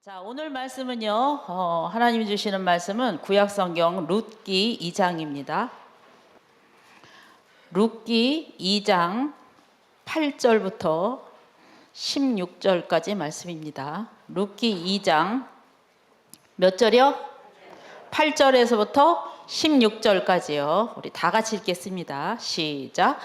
자, 오늘 말씀은요, 하나님이 주시는 말씀은 구약성경 룻기 2장입니다. 룻기 2장 8절부터 16절까지 말씀입니다. 룻기 2장 몇 절이요? 8절에서부터 16절까지요. 우리 다 같이 읽겠습니다. 시작.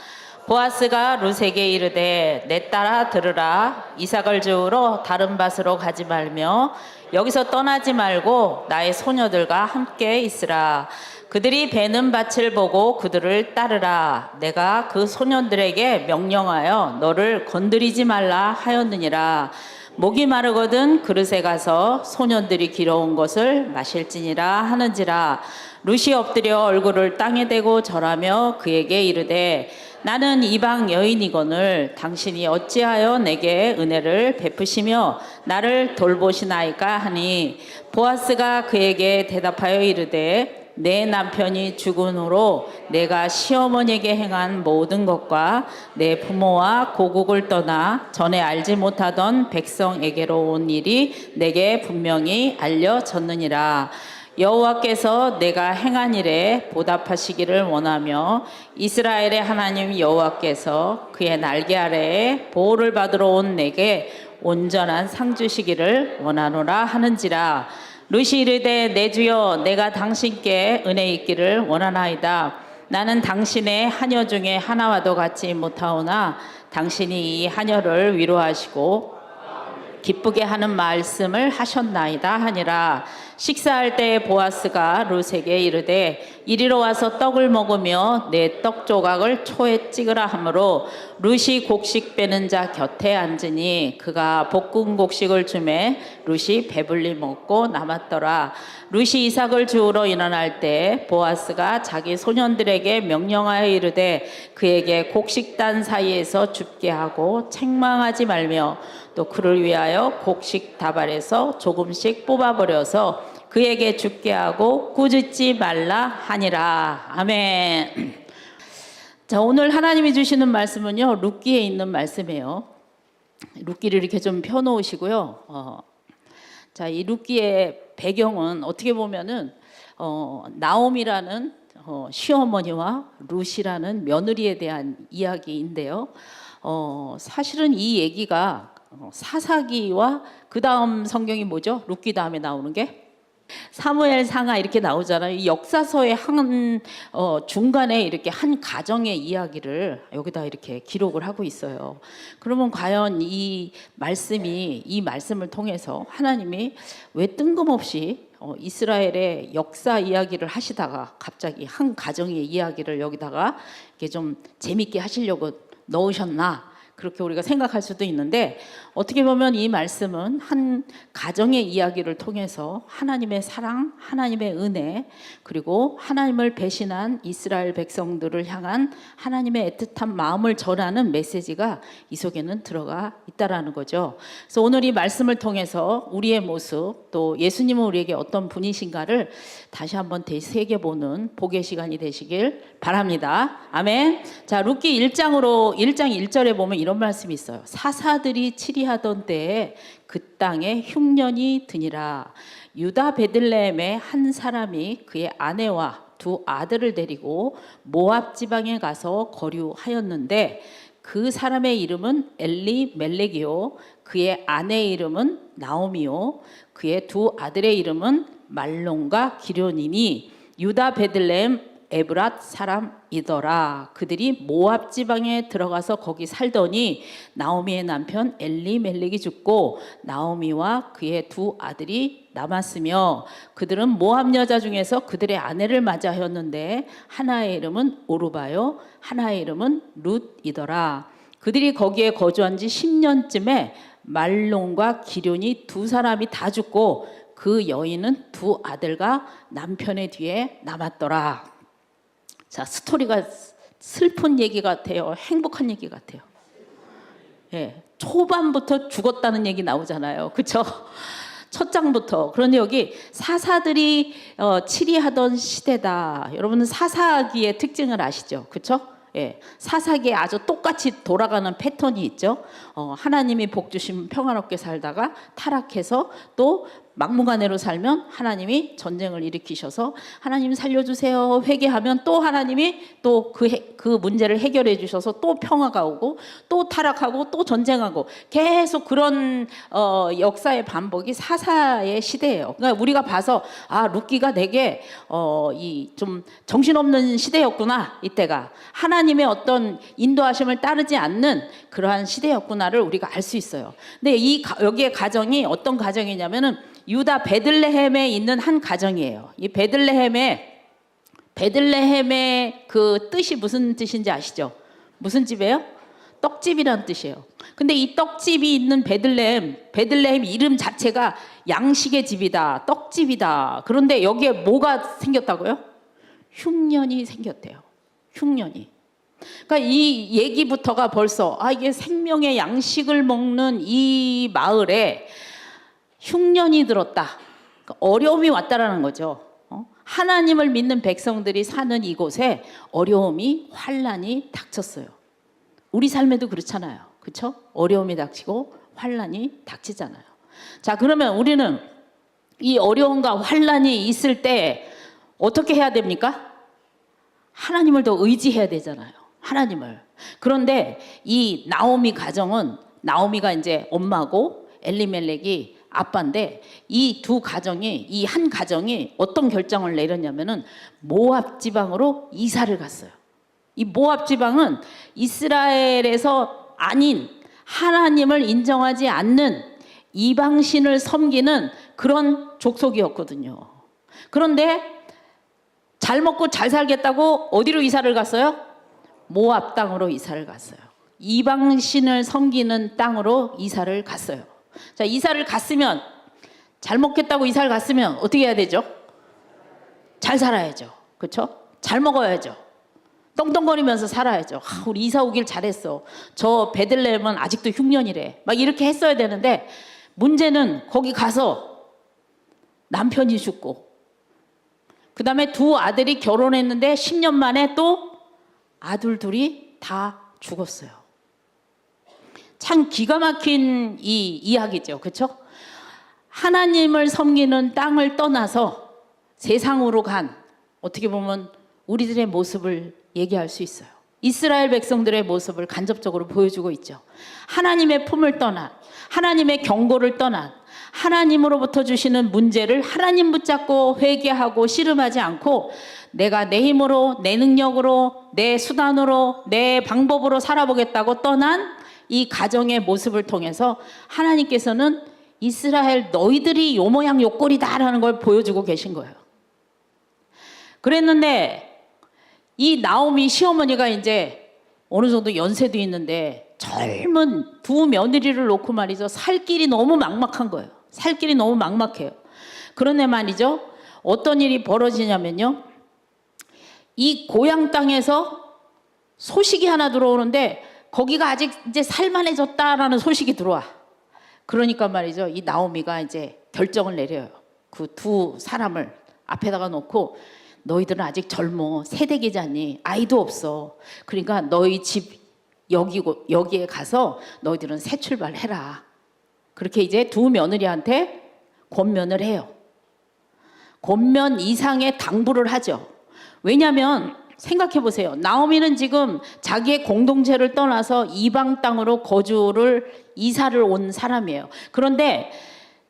보아스가 룻에게 이르되 내 딸아 들으라. 이삭을 주우러 다른 밭으로 가지 말며 여기서 떠나지 말고 나의 소녀들과 함께 있으라. 그들이 베는 밭을 보고 그들을 따르라. 내가 그 소년들에게 명령하여 너를 건드리지 말라 하였느니라. 목이 마르거든 그릇에 가서 소년들이 길어온 것을 마실지니라 하는지라. 룻이 엎드려 얼굴을 땅에 대고 절하며 그에게 이르되 나는 이방 여인이거늘 당신이 어찌하여 내게 은혜를 베푸시며 나를 돌보시나이까 하니, 보아스가 그에게 대답하여 이르되 내 남편이 죽은 후로 내가 시어머니에게 행한 모든 것과 내 부모와 고국을 떠나 전에 알지 못하던 백성에게로 온 일이 내게 분명히 알려졌느니라. 여호와께서 내가 행한 일에 보답하시기를 원하며 이스라엘의 하나님 여호와께서 그의 날개 아래에 보호를 받으러 온 내게 온전한 상 주시기를 원하노라 하는지라. 룻이 이르되 내 주여 내가 당신께 은혜 있기를 원하나이다. 나는 당신의 하녀 중에 하나와도 같이 못하오나 당신이 이 하녀를 위로하시고 기쁘게 하는 말씀을 하셨나이다 하니라. 식사할 때 보아스가 룻에게 이르되 이리로 와서 떡을 먹으며 내 떡 조각을 초에 찍으라 하므로 룻이 곡식 빼는 자 곁에 앉으니 그가 볶은 곡식을 주매 룻이 배불리 먹고 남았더라. 룻이 이삭을 주우러 일어날 때 보아스가 자기 소년들에게 명령하여 이르되 그에게 곡식단 사이에서 줍게 하고 책망하지 말며 또 그를 위하여 곡식 다발에서 조금씩 뽑아버려서 그에게 줍게 하고 꾸짖지 말라 하니라. 아멘. 자, 오늘 하나님이 주시는 말씀은요, 룻기에 있는 말씀이에요. 룻기를 이렇게 좀 펴놓으시고요. 자, 이 룻기의 배경은 어떻게 보면은 나옴이라는 시어머니와 룻이라는 며느리에 대한 이야기인데요. 사실은 이 얘기가 사사기와 그 다음 성경이 뭐죠? 룻기 다음에 나오는 게 사무엘 상하 이렇게 나오잖아요. 이 역사서의 한 중간에 이렇게 한 가정의 이야기를 여기다 이렇게 기록을 하고 있어요. 그러면 과연 이 말씀을 통해서 하나님이 왜 뜬금없이 이스라엘의 역사 이야기를 하시다가 갑자기 한 가정의 이야기를 여기다가 이렇게 좀 재밌게 하시려고 넣으셨나? 그렇게 우리가 생각할 수도 있는데, 어떻게 보면 이 말씀은 한 가정의 이야기를 통해서 하나님의 사랑, 하나님의 은혜, 그리고 하나님을 배신한 이스라엘 백성들을 향한 하나님의 애틋한 마음을 전하는 메시지가 이 속에는 들어가 있다라는 거죠. 그래서 오늘 이 말씀을 통해서 우리의 모습, 또 예수님은 우리에게 어떤 분이신가를 다시 한번 되새겨보는 복의 시간이 되시길 바랍니다. 아멘. 자, 룻기 1장 1절에 보면 이런 말씀이 있어요. 사사들이 치리하던 때에 그 땅에 흉년이 드니라. 유다 베들레헴의 한 사람이 그의 아내와 두 아들을 데리고 모압 지방에 가서 거류하였는데 그 사람의 이름은 엘리멜렉이요 그의 아내의 이름은 나오미요 그의 두 아들의 이름은 말론과 기련이니 유다 베들레헴 에브랏 사람이더라. 그들이 모압 지방에 들어가서 거기 살더니 나오미의 남편 엘리멜렉이 죽고 나오미와 그의 두 아들이 남았으며 그들은 모압 여자 중에서 그들의 아내를 맞이하였는데 하나의 이름은 오르바요 하나의 이름은 룻이더라. 그들이 거기에 거주한 지 10년쯤에 말론과 기련이 두 사람이 다 죽고 그 여인은 두 아들과 남편의 뒤에 남았더라. 자, 스토리가 슬픈 얘기 같아요? 행복한 얘기 같아요? 예, 초반부터 죽었다는 얘기 나오잖아요. 그렇죠? 첫 장부터. 그런데 여기 사사들이 치리하던 시대다. 여러분은 사사기의 특징을 아시죠? 그렇죠? 예, 사사기에 아주 똑같이 돌아가는 패턴이 있죠. 하나님이 복 주시면 평화롭게 살다가 타락해서 또 막무가내로 살면 하나님이 전쟁을 일으키셔서 하나님 살려주세요 회개하면 또 하나님이 또 그 문제를 해결해 주셔서 또 평화가 오고 또 타락하고 또 전쟁하고 계속 그런 역사의 반복이 사사의 시대예요. 그러니까 우리가 봐서 아 룻기가 되게 이 좀 정신없는 시대였구나, 이때가 하나님의 어떤 인도하심을 따르지 않는 그러한 시대였구나를 우리가 알 수 있어요. 근데 여기에 가정이 어떤 가정이냐면은 유다 베들레헴에 있는 한 가정이에요. 이 베들레헴의 그 뜻이 무슨 뜻인지 아시죠? 무슨 집이에요? 떡집이라는 뜻이에요. 근데 이 떡집이 있는 베들레헴 이름 자체가 양식의 집이다, 떡집이다. 그런데 여기에 뭐가 생겼다고요? 흉년이 생겼대요. 흉년이. 그러니까 이 얘기부터가 벌써 이게 생명의 양식을 먹는 이 마을에 흉년이 들었다. 그러니까 어려움이 왔다라는 거죠. 하나님을 믿는 백성들이 사는 이곳에 어려움이, 환난이 닥쳤어요. 우리 삶에도 그렇잖아요. 그렇죠? 어려움이 닥치고 환난이 닥치잖아요. 자, 그러면 우리는 이 어려움과 환난이 있을 때 어떻게 해야 됩니까? 하나님을 더 의지해야 되잖아요. 하나님을. 그런데 이 나오미 가정은, 나오미가 이제 엄마고 엘리멜렉이 아빠인데 이 두 가정이, 이 한 가정이 어떤 결정을 내렸냐면은 모압 지방으로 이사를 갔어요. 이 모압 지방은 이스라엘에서 아닌 하나님을 인정하지 않는 이방신을 섬기는 그런 족속이었거든요. 그런데 잘 먹고 잘 살겠다고 어디로 이사를 갔어요? 모압 땅으로 이사를 갔어요. 이방신을 섬기는 땅으로 이사를 갔어요. 자, 이사를 갔으면, 잘 먹겠다고 이사를 갔으면 어떻게 해야 되죠? 잘 살아야죠. 그렇죠? 잘 먹어야죠. 떵떵거리면서 살아야죠. 우리 이사 오길 잘했어. 저 베들레헴은 아직도 흉년이래. 막 이렇게 했어야 되는데 문제는 거기 가서 남편이 죽고 그 다음에 두 아들이 결혼했는데 10년 만에 또 아들 둘이 다 죽었어요. 참 기가 막힌 이 이야기죠. 그렇죠? 하나님을 섬기는 땅을 떠나서 세상으로 간, 어떻게 보면 우리들의 모습을 얘기할 수 있어요. 이스라엘 백성들의 모습을 간접적으로 보여주고 있죠. 하나님의 품을 떠난, 하나님의 경고를 떠난, 하나님으로부터 주시는 문제를 하나님 붙잡고 회개하고 씨름하지 않고 내가 내 힘으로, 내 능력으로, 내 수단으로, 내 방법으로 살아보겠다고 떠난 이 가정의 모습을 통해서 하나님께서는 이스라엘 너희들이 요 모양 요 꼴이다라는 걸 보여주고 계신 거예요. 그랬는데 이 나오미 시어머니가 이제 어느 정도 연세도 있는데 젊은 두 며느리를 놓고 말이죠. 살 길이 너무 막막한 거예요. 살 길이 너무 막막해요. 그런데 말이죠. 어떤 일이 벌어지냐면요. 이 고향 땅에서 소식이 하나 들어오는데 거기가 아직 이제 살만해졌다라는 소식이 들어와. 그러니까 말이죠. 이 나오미가 이제 결정을 내려요. 그 두 사람을 앞에다가 놓고 너희들은 아직 젊어. 새댁이잖니. 아이도 없어. 그러니까 너희 집 여기에 가서 너희들은 새 출발해라. 그렇게 이제 두 며느리한테 권면을 해요. 권면 이상의 당부를 하죠. 왜냐하면 생각해 보세요. 나오미는 지금 자기의 공동체를 떠나서 이방 땅으로 거주를 이사를 온 사람이에요. 그런데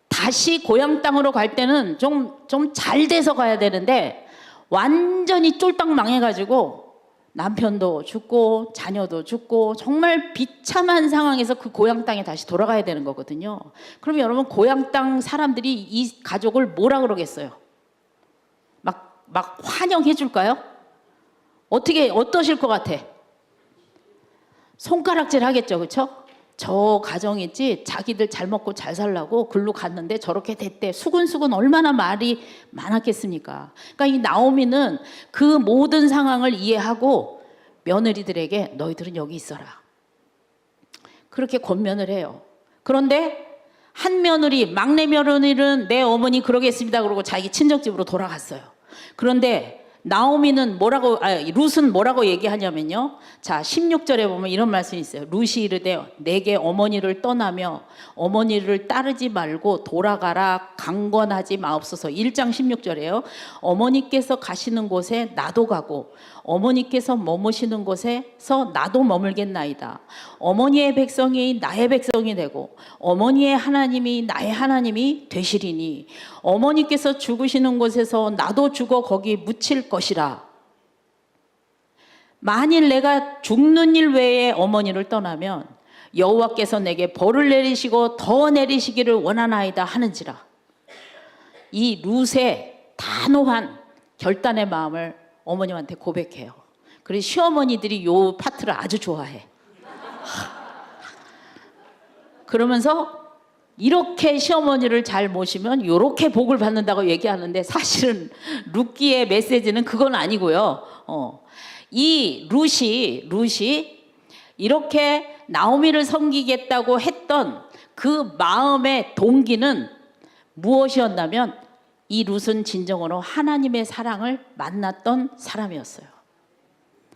다시 고향 땅으로 갈 때는 좀 잘 돼서 가야 되는데 완전히 쫄딱 망해가지고 남편도 죽고 자녀도 죽고 정말 비참한 상황에서 그 고향 땅에 다시 돌아가야 되는 거거든요. 그럼 여러분 고향 땅 사람들이 이 가족을 뭐라 그러겠어요? 막 환영해 줄까요? 어떠실 것 같아? 손가락질 하겠죠, 그렇죠? 저 가정 있지, 자기들 잘 먹고 잘 살라고 글로 갔는데 저렇게 됐대. 수근수근 얼마나 말이 많았겠습니까? 그러니까 이 나오미는 그 모든 상황을 이해하고 며느리들에게 너희들은 여기 있어라. 그렇게 권면을 해요. 그런데 한 며느리, 막내 며느리는 내 어머니 그러겠습니다. 그러고 자기 친정집으로 돌아갔어요. 그런데 나오미는 룻은 뭐라고 얘기하냐면요. 자, 16절에 보면 이런 말씀이 있어요. 룻이 이르되 내게 어머니를 떠나며 어머니를 따르지 말고 돌아가라 강권하지 마옵소서. 1장 16절에요. 어머니께서 가시는 곳에 나도 가고 어머니께서 머무시는 곳에서 나도 머물겠나이다. 어머니의 백성이 나의 백성이 되고 어머니의 하나님이 나의 하나님이 되시리니 어머니께서 죽으시는 곳에서 나도 죽어 거기 묻힐 것이라. 만일 내가 죽는 일 외에 어머니를 떠나면 여호와께서 내게 벌을 내리시고 더 내리시기를 원하나이다 하는지라. 이 룻의 단호한 결단의 마음을 어머님한테 고백해요. 그래서 시어머니들이 요 파트를 아주 좋아해. 그러면서 이렇게 시어머니를 잘 모시면 이렇게 복을 받는다고 얘기하는데 사실은 룻기의 메시지는 그건 아니고요. 이 룻이 이렇게 나오미를 섬기겠다고 했던 그 마음의 동기는 무엇이었냐면 이 룻은 진정으로 하나님의 사랑을 만났던 사람이었어요.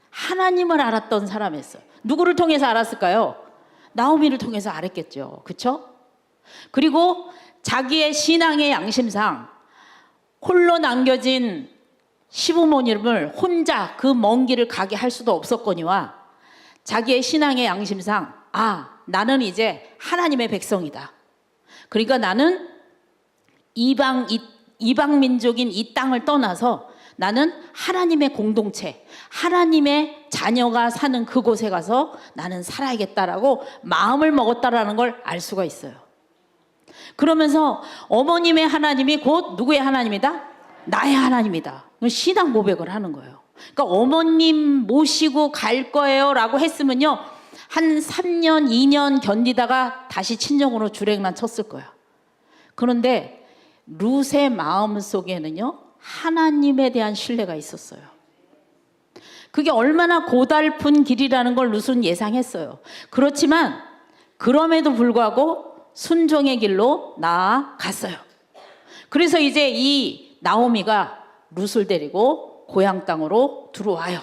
하나님을 알았던 사람이었어요. 누구를 통해서 알았을까요? 나오미를 통해서 알았겠죠. 그렇죠? 그리고 자기의 신앙의 양심상 홀로 남겨진 시부모님을 혼자 그 먼 길을 가게 할 수도 없었거니와 자기의 신앙의 양심상 나는 이제 하나님의 백성이다. 그러니까 나는 이방 민족인 이 땅을 떠나서 나는 하나님의 공동체, 하나님의 자녀가 사는 그곳에 가서 나는 살아야겠다라고 마음을 먹었다라는 걸 알 수가 있어요. 그러면서 어머님의 하나님이 곧 누구의 하나님이다? 나의 하나님이다. 신앙 고백을 하는 거예요. 그러니까 어머님 모시고 갈 거예요 라고 했으면요, 한 3년, 2년 견디다가 다시 친정으로 주랭난 쳤을 거야. 그런데 룻의 마음 속에는요, 하나님에 대한 신뢰가 있었어요. 그게 얼마나 고달픈 길이라는 걸 룻은 예상했어요. 그렇지만 그럼에도 불구하고 순종의 길로 나아갔어요. 그래서 이제 이 나오미가 룻을 데리고 고향 땅으로 들어와요.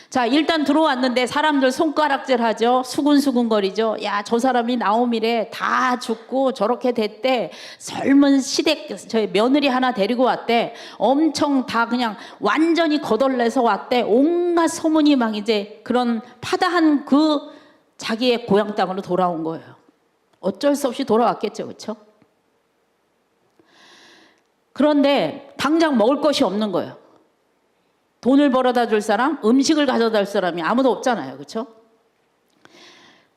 자, 일단 들어왔는데 사람들 손가락질하죠. 수군수군거리죠. 야, 저 사람이 나오미래. 다 죽고 저렇게 됐대. 젊은 시댁 저희 며느리 하나 데리고 왔대. 엄청 다 그냥 완전히 거덜내서 왔대. 온갖 소문이 막 이제 그런 파다한 그 자기의 고향 땅으로 돌아온 거예요. 어쩔 수 없이 돌아왔겠죠. 그렇죠? 그런데 당장 먹을 것이 없는 거예요. 돈을 벌어다 줄 사람, 음식을 가져다 줄 사람이 아무도 없잖아요. 그렇죠?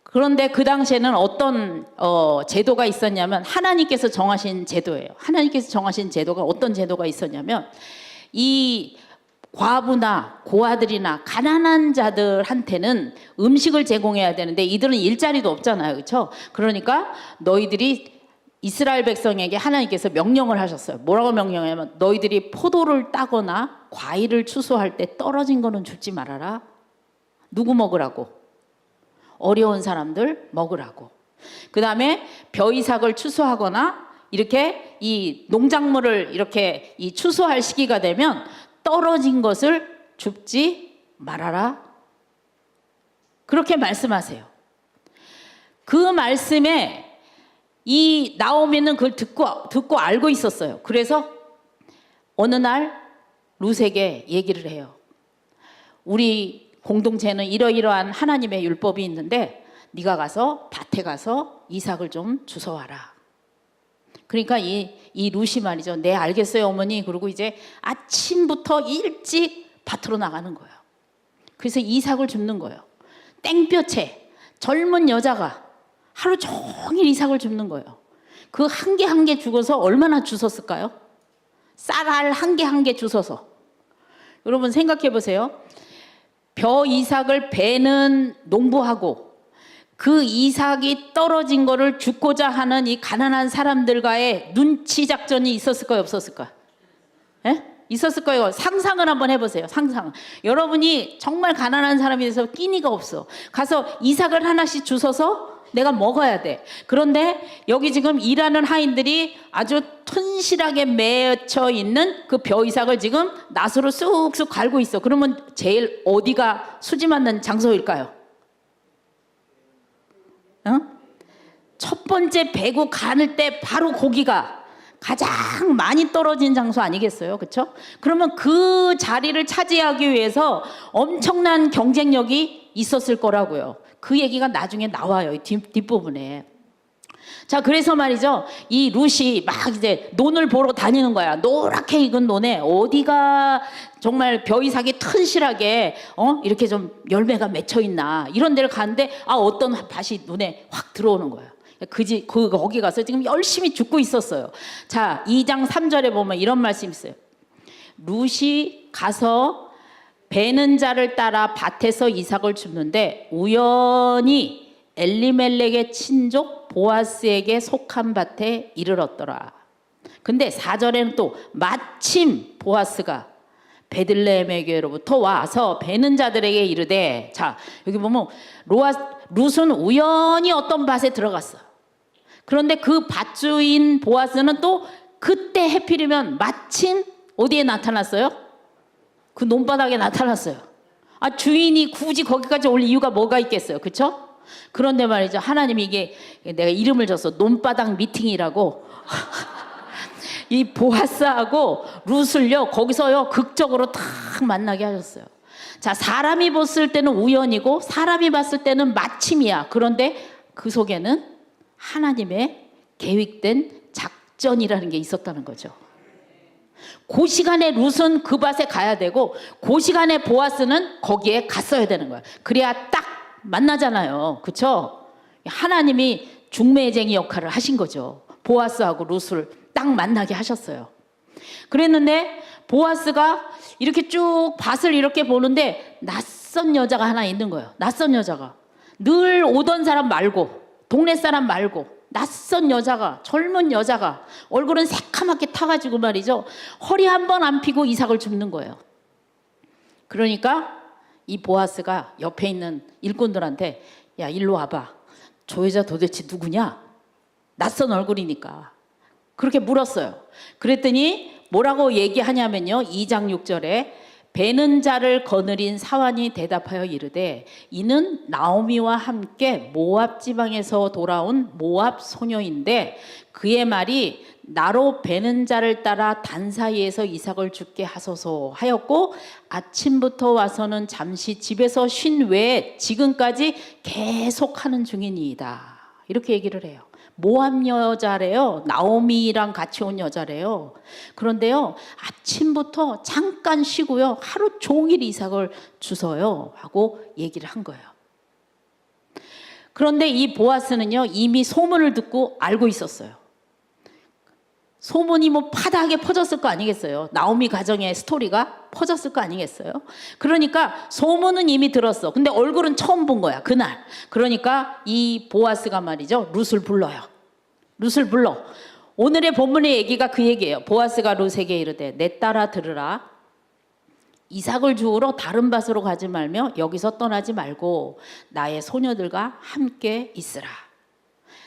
그런데 그 당시에는 어떤 제도가 있었냐면 하나님께서 정하신 제도예요. 하나님께서 정하신 제도가 어떤 제도가 있었냐면 이 과부나 고아들이나 가난한 자들한테는 음식을 제공해야 되는데 이들은 일자리도 없잖아요. 그렇죠? 그러니까 너희들이 이스라엘 백성에게 하나님께서 명령을 하셨어요. 뭐라고 명령하냐면 너희들이 포도를 따거나 과일을 추수할 때 떨어진 거는 줍지 말아라. 누구 먹으라고? 어려운 사람들 먹으라고. 그 다음에 벼이삭을 추수하거나 이렇게 이 농작물을 이렇게 이 추수할 시기가 되면 떨어진 것을 줍지 말아라. 그렇게 말씀하세요. 그 말씀에 이 나오미는 그걸 듣고 알고 있었어요. 그래서 어느 날 룻에게 얘기를 해요. 우리 공동체는 이러이러한 하나님의 율법이 있는데 네가 가서 밭에 가서 이삭을 좀 주워와라. 그러니까 이 룻이 말이죠. 네, 알겠어요 어머니. 그리고 이제 아침부터 일찍 밭으로 나가는 거예요. 그래서 이삭을 줍는 거예요. 땡볕에 젊은 여자가 하루 종일 이삭을 줍는 거예요. 그 한 개 한 개 주워서 얼마나 주웠을까요? 쌀알 한 개 한 개 주워서. 여러분 생각해 보세요. 벼 이삭을 베는 농부하고 그 이삭이 떨어진 거를 줍고자 하는 이 가난한 사람들과의 눈치 작전이 있었을까요? 없었을까요? 예? 있었을 거예요. 상상을 한번 해보세요. 상상. 여러분이 정말 가난한 사람이 돼서 끼니가 없어. 가서 이삭을 하나씩 주워서 내가 먹어야 돼. 그런데 여기 지금 일하는 하인들이 아주 튼실하게 맺혀 있는 그 벼이삭을 지금 낫으로 쑥쑥 갈고 있어. 그러면 제일 어디가 수지 맞는 장소일까요? 첫 번째 배구 가늘 때 바로 고기가 가장 많이 떨어진 장소 아니겠어요? 그렇죠? 그러면 그 자리를 차지하기 위해서 엄청난 경쟁력이 있었을 거라고요. 그 얘기가 나중에 나와요. 이 뒷부분에. 자, 그래서 말이죠. 이 룻이 막 이제 논을 보러 다니는 거야. 노랗게 익은 논에 어디가 정말 벼이삭이 튼실하게 이렇게 좀 열매가 맺혀 있나 이런 데를 가는데 어떤 밭이 눈에 확 들어오는 거예요. 거기 가서 지금 열심히 죽고 있었어요. 자, 2장 3절에 보면 이런 말씀이 있어요. 룻이 가서 베는 자를 따라 밭에서 이삭을 줍는데 우연히 엘리멜렉의 친족 보아스에게 속한 밭에 이르렀더라. 근데 4절에는 또 마침 보아스가 베들레헴에게로부터 와서 베는 자들에게 이르되, 자, 여기 보면 룻은 우연히 어떤 밭에 들어갔어. 그런데 그 밭주인 보아스는 또 그때 해필이면 마침 어디에 나타났어요? 그 논바닥에 나타났어요. 주인이 굳이 거기까지 올 이유가 뭐가 있겠어요? 그렇죠? 그런데 말이죠, 하나님이 이게 내가 이름을 줬어. 논바닥 미팅이라고. 이 보아스하고 룻을요 거기서요 극적으로 탁 만나게 하셨어요. 자, 사람이 봤을 때는 우연이고 사람이 봤을 때는 마침이야. 그런데 그 속에는 하나님의 계획된 작전이라는 게 있었다는 거죠. 그 시간에 룻은 그 밭에 가야 되고 그 시간에 보아스는 거기에 갔어야 되는 거야. 그래야 딱 만나잖아요. 그렇죠? 하나님이 중매쟁이 역할을 하신 거죠. 보아스하고 룻을 딱 만나게 하셨어요. 그랬는데 보아스가 이렇게 쭉 밭을 이렇게 보는데 낯선 여자가 하나 있는 거예요. 낯선 여자가. 늘 오던 사람 말고 동네 사람 말고 낯선 여자가, 젊은 여자가 얼굴은 새카맣게 타가지고 말이죠, 허리 한 번 안 피고 이삭을 줍는 거예요. 그러니까 이 보아스가 옆에 있는 일꾼들한테 야, 일로 와봐. 저 여자 도대체 누구냐? 낯선 얼굴이니까. 그렇게 물었어요. 그랬더니 뭐라고 얘기하냐면요, 2장 6절에 베는 자를 거느린 사환이 대답하여 이르되 이는 나오미와 함께 모압 지방에서 돌아온 모압 소녀인데 그의 말이 나로 베는 자를 따라 단 사이에서 이삭을 죽게 하소서 하였고 아침부터 와서는 잠시 집에서 쉰 외에 지금까지 계속 하는 중이니이다. 이렇게 얘기를 해요. 모압 여자래요. 나오미랑 같이 온 여자래요. 그런데요, 아침부터 잠깐 쉬고요, 하루 종일 이삭을 주서요 하고 얘기를 한 거예요. 그런데 이 보아스는요 이미 소문을 듣고 알고 있었어요. 소문이 뭐 파다하게 퍼졌을 거 아니겠어요? 나오미 가정의 스토리가 퍼졌을 거 아니겠어요? 그러니까 소문은 이미 들었어. 근데 얼굴은 처음 본 거야, 그날. 그러니까 이 보아스가 말이죠, 룻을 불러요. 룻을 불러. 오늘의 본문의 얘기가 그 얘기예요. 보아스가 룻에게 이르되 내 딸아 들으라. 이삭을 주우러 다른 밭으로 가지 말며 여기서 떠나지 말고 나의 소녀들과 함께 있으라.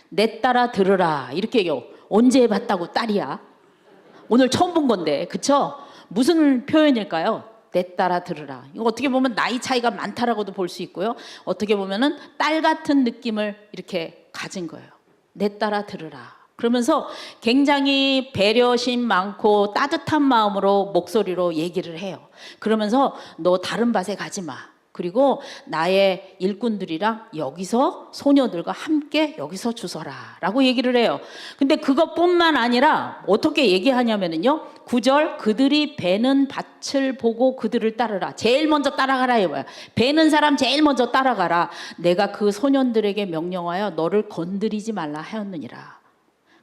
내 딸아 들으라. 이렇게 얘기해요. 언제 해봤다고 딸이야? 오늘 처음 본 건데, 그쵸? 무슨 표현일까요? 내 딸아 들으라. 이거 어떻게 보면 나이 차이가 많다라고도 볼 수 있고요, 어떻게 보면은 딸 같은 느낌을 이렇게 가진 거예요. 내 딸아 들으라. 그러면서 굉장히 배려심 많고 따뜻한 마음으로 목소리로 얘기를 해요. 그러면서 너 다른 밭에 가지 마. 그리고 나의 일꾼들이랑 여기서 소녀들과 함께 여기서 주서라 라고 얘기를 해요. 근데 그것뿐만 아니라 어떻게 얘기하냐면요, 9절 그들이 베는 밭을 보고 그들을 따르라. 제일 먼저 따라가라 이거야. 베는 사람 제일 먼저 따라가라. 내가 그 소년들에게 명령하여 너를 건드리지 말라 하였느니라.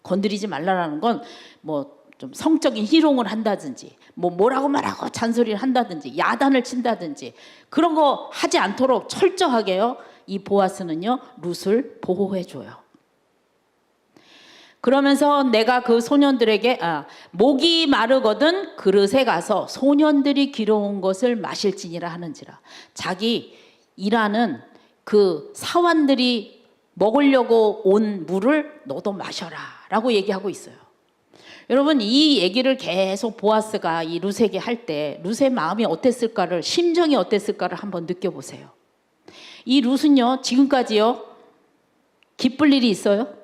건드리지 말라라는 건 뭐 좀 성적인 희롱을 한다든지 뭐라고 말하고 잔소리를 한다든지 야단을 친다든지 그런 거 하지 않도록 철저하게요, 이 보아스는요 룻을 보호해 줘요. 그러면서 내가 그 소년들에게 목이 마르거든 그릇에 가서 소년들이 길어온 것을 마실지니라 하는지라. 자기 일하는 그 사환들이 먹으려고 온 물을 너도 마셔라 라고 얘기하고 있어요. 여러분, 이 얘기를 계속 보아스가 이 룻에게 할 때 룻의 마음이 어땠을까를, 심정이 어땠을까를 한번 느껴보세요. 이 룻은요, 지금까지요, 기쁠 일이 있어요?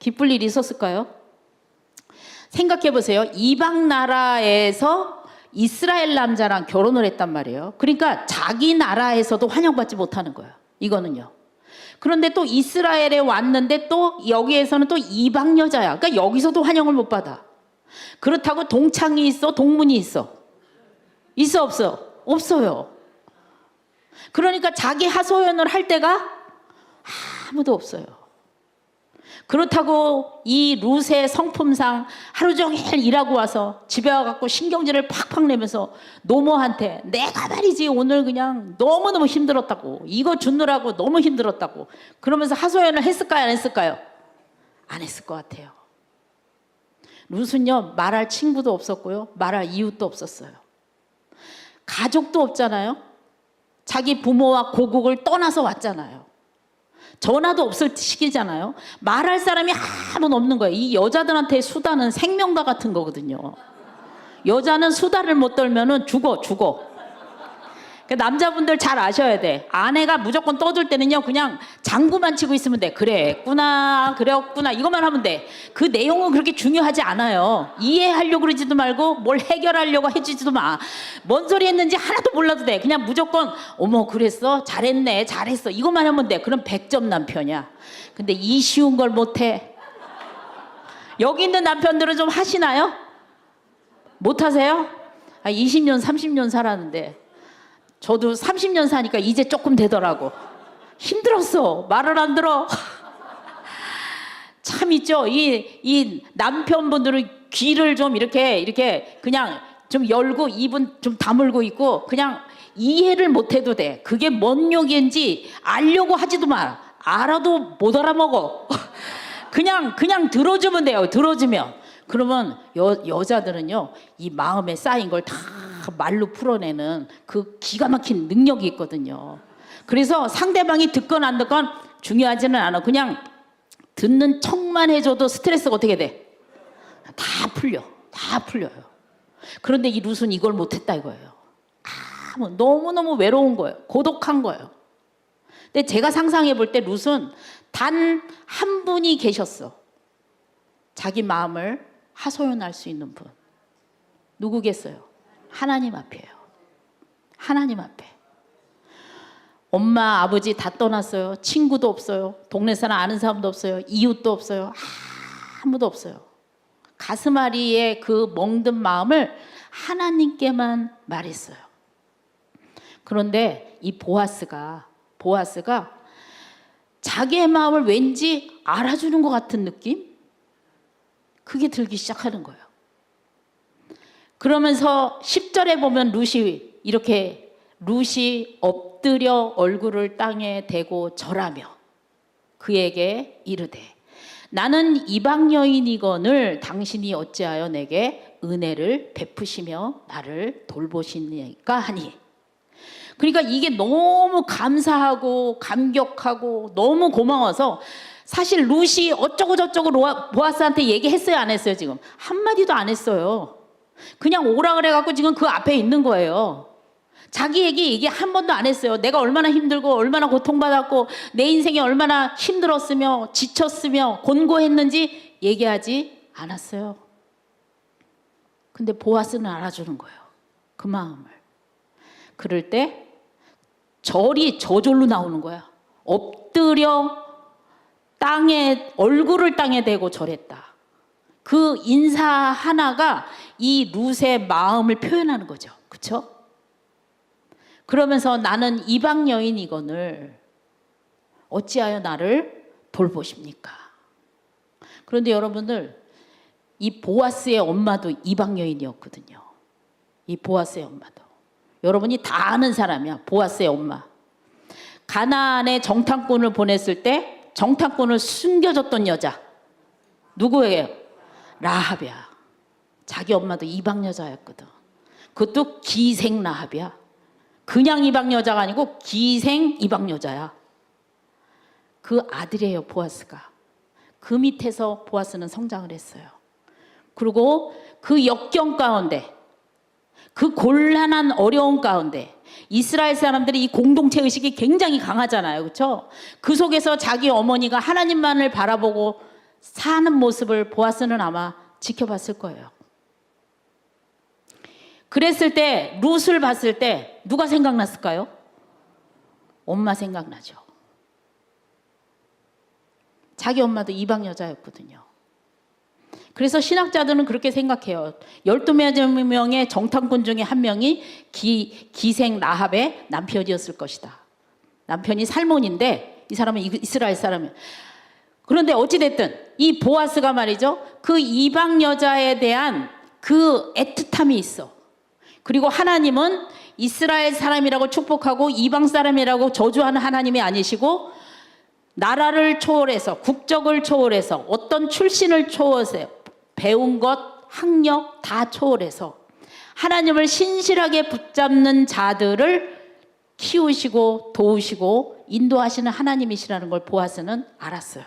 기쁠 일이 있었을까요? 생각해 보세요. 이방 나라에서 이스라엘 남자랑 결혼을 했단 말이에요. 그러니까 자기 나라에서도 환영받지 못하는 거예요. 이거는요. 그런데 또 이스라엘에 왔는데 또 여기에서는 또 이방 여자야. 그러니까 여기서도 환영을 못 받아. 그렇다고 동창이 있어? 동문이 있어? 있어 없어? 없어요. 그러니까 자기 하소연을 할 데가 아무도 없어요. 그렇다고 이 룻의 성품상 하루 종일 일하고 와서 집에 와갖고 신경질을 팍팍 내면서 노모한테 내가 말이지 오늘 그냥 너무너무 힘들었다고, 이거 주느라고 너무 힘들었다고 그러면서 하소연을 했을까요? 안 했을까요? 안 했을 것 같아요. 룻은요, 말할 친구도 없었고요, 말할 이웃도 없었어요. 가족도 없잖아요. 자기 부모와 고국을 떠나서 왔잖아요. 전화도 없을 시기잖아요. 말할 사람이 아무도 없는 거예요. 이 여자들한테 수다는 생명과 같은 거거든요. 여자는 수다를 못 떨면은 죽어. 남자분들 잘 아셔야 돼. 아내가 무조건 떠들 때는요, 그냥 장구만 치고 있으면 돼. 그랬구나 이것만 하면 돼. 그 내용은 그렇게 중요하지 않아요. 이해하려고 그러지도 말고 뭘 해결하려고 해주지도 마. 뭔 소리 했는지 하나도 몰라도 돼. 그냥 무조건 어머 그랬어? 잘했네, 잘했어, 이것만 하면 돼. 그럼 100점 남편이야. 근데 이 쉬운 걸 못해. 여기 있는 남편들은 좀 하시나요? 못하세요? 20년 30년 살았는데 저도 30년 사니까 이제 조금 되더라고. 힘들었어. 말을 안 들어. 참 있죠. 이 남편분들은 귀를 좀 이렇게 그냥 좀 열고 입은 좀 다물고 있고 그냥 이해를 못 해도 돼. 그게 뭔 욕인지 알려고 하지도 마. 알아도 못 알아먹어. 그냥 들어주면 돼요. 들어주면. 그러면 여자들은요, 이 마음에 쌓인 걸 다 말로 풀어내는 그 기가 막힌 능력이 있거든요. 그래서 상대방이 듣건 안 듣건 중요하지는 않아. 그냥 듣는 척만 해줘도 스트레스가 어떻게 돼? 다 풀려요. 그런데 이 룻은 이걸 못했다 이거예요. 너무너무 외로운 거예요. 고독한 거예요. 근데 제가 상상해 볼 때 룻은 단 한 분이 계셨어. 자기 마음을 하소연할 수 있는 분. 누구겠어요? 하나님 앞이에요. 하나님 앞에. 엄마, 아버지 다 떠났어요. 친구도 없어요. 동네 사람 아는 사람도 없어요. 이웃도 없어요. 아무도 없어요. 가슴앓이의 그 멍든 마음을 하나님께만 말했어요. 그런데 이 보아스가 자기의 마음을 왠지 알아주는 것 같은 느낌? 그게 들기 시작하는 거예요. 그러면서 10절에 보면 룻이 엎드려 얼굴을 땅에 대고 절하며 그에게 이르되 나는 이방 여인이거늘 당신이 어찌하여 내게 은혜를 베푸시며 나를 돌보시니까 하니. 그러니까 이게 너무 감사하고 감격하고 너무 고마워서 사실 룻이 어쩌고 저쩌고 보아스한테 얘기했어요, 안 했어요? 지금 한마디도 안 했어요. 그냥 오라 그래갖고 지금 그 앞에 있는 거예요. 자기 얘기 한 번도 안 했어요. 내가 얼마나 힘들고 얼마나 고통받았고 내 인생이 얼마나 힘들었으며 지쳤으며 곤고했는지 얘기하지 않았어요. 근데 보아스는 알아주는 거예요. 그 마음을. 그럴 때 절이 저절로 나오는 거야. 엎드려 얼굴을 땅에 대고 절했다. 그 인사 하나가 이 룻의 마음을 표현하는 거죠. 그렇죠? 그러면서 나는 이방 여인이거늘 어찌하여 나를 돌보십니까? 그런데 여러분들, 이 보아스의 엄마도 이방 여인이었거든요. 이 보아스의 엄마도. 여러분이 다 아는 사람이야. 보아스의 엄마. 가나안에 정탐꾼을 보냈을 때 정탐꾼을 숨겨줬던 여자. 누구예요? 라합이야. 자기 엄마도 이방 여자였거든. 그것도 기생 라합이야. 그냥 이방 여자가 아니고 기생 이방 여자야. 그 아들이에요, 보아스가. 그 밑에서 보아스는 성장을 했어요. 그리고 그 역경 가운데, 그 곤란한 어려운 가운데 이스라엘 사람들이 이 공동체 의식이 굉장히 강하잖아요. 그렇죠? 그 속에서 자기 어머니가 하나님만을 바라보고 사는 모습을 보아스는 아마 지켜봤을 거예요. 그랬을 때 룻을 봤을 때 누가 생각났을까요? 엄마 생각나죠. 자기 엄마도 이방 여자였거든요. 그래서 신학자들은 그렇게 생각해요. 12명의 정탐꾼 중에 한 명이 기생 라합의 남편이었을 것이다. 남편이 살몬인데 이 사람은 이스라엘 사람이에요. 그런데 어찌됐든 이 보아스가 말이죠, 그 이방 여자에 대한 그 애틋함이 있어. 그리고 하나님은 이스라엘 사람이라고 축복하고 이방 사람이라고 저주하는 하나님이 아니시고, 나라를 초월해서, 국적을 초월해서, 어떤 출신을 초월해서, 배운 것, 학력 다 초월해서 하나님을 신실하게 붙잡는 자들을 키우시고 도우시고 인도하시는 하나님이시라는 걸 보아스는 알았어요.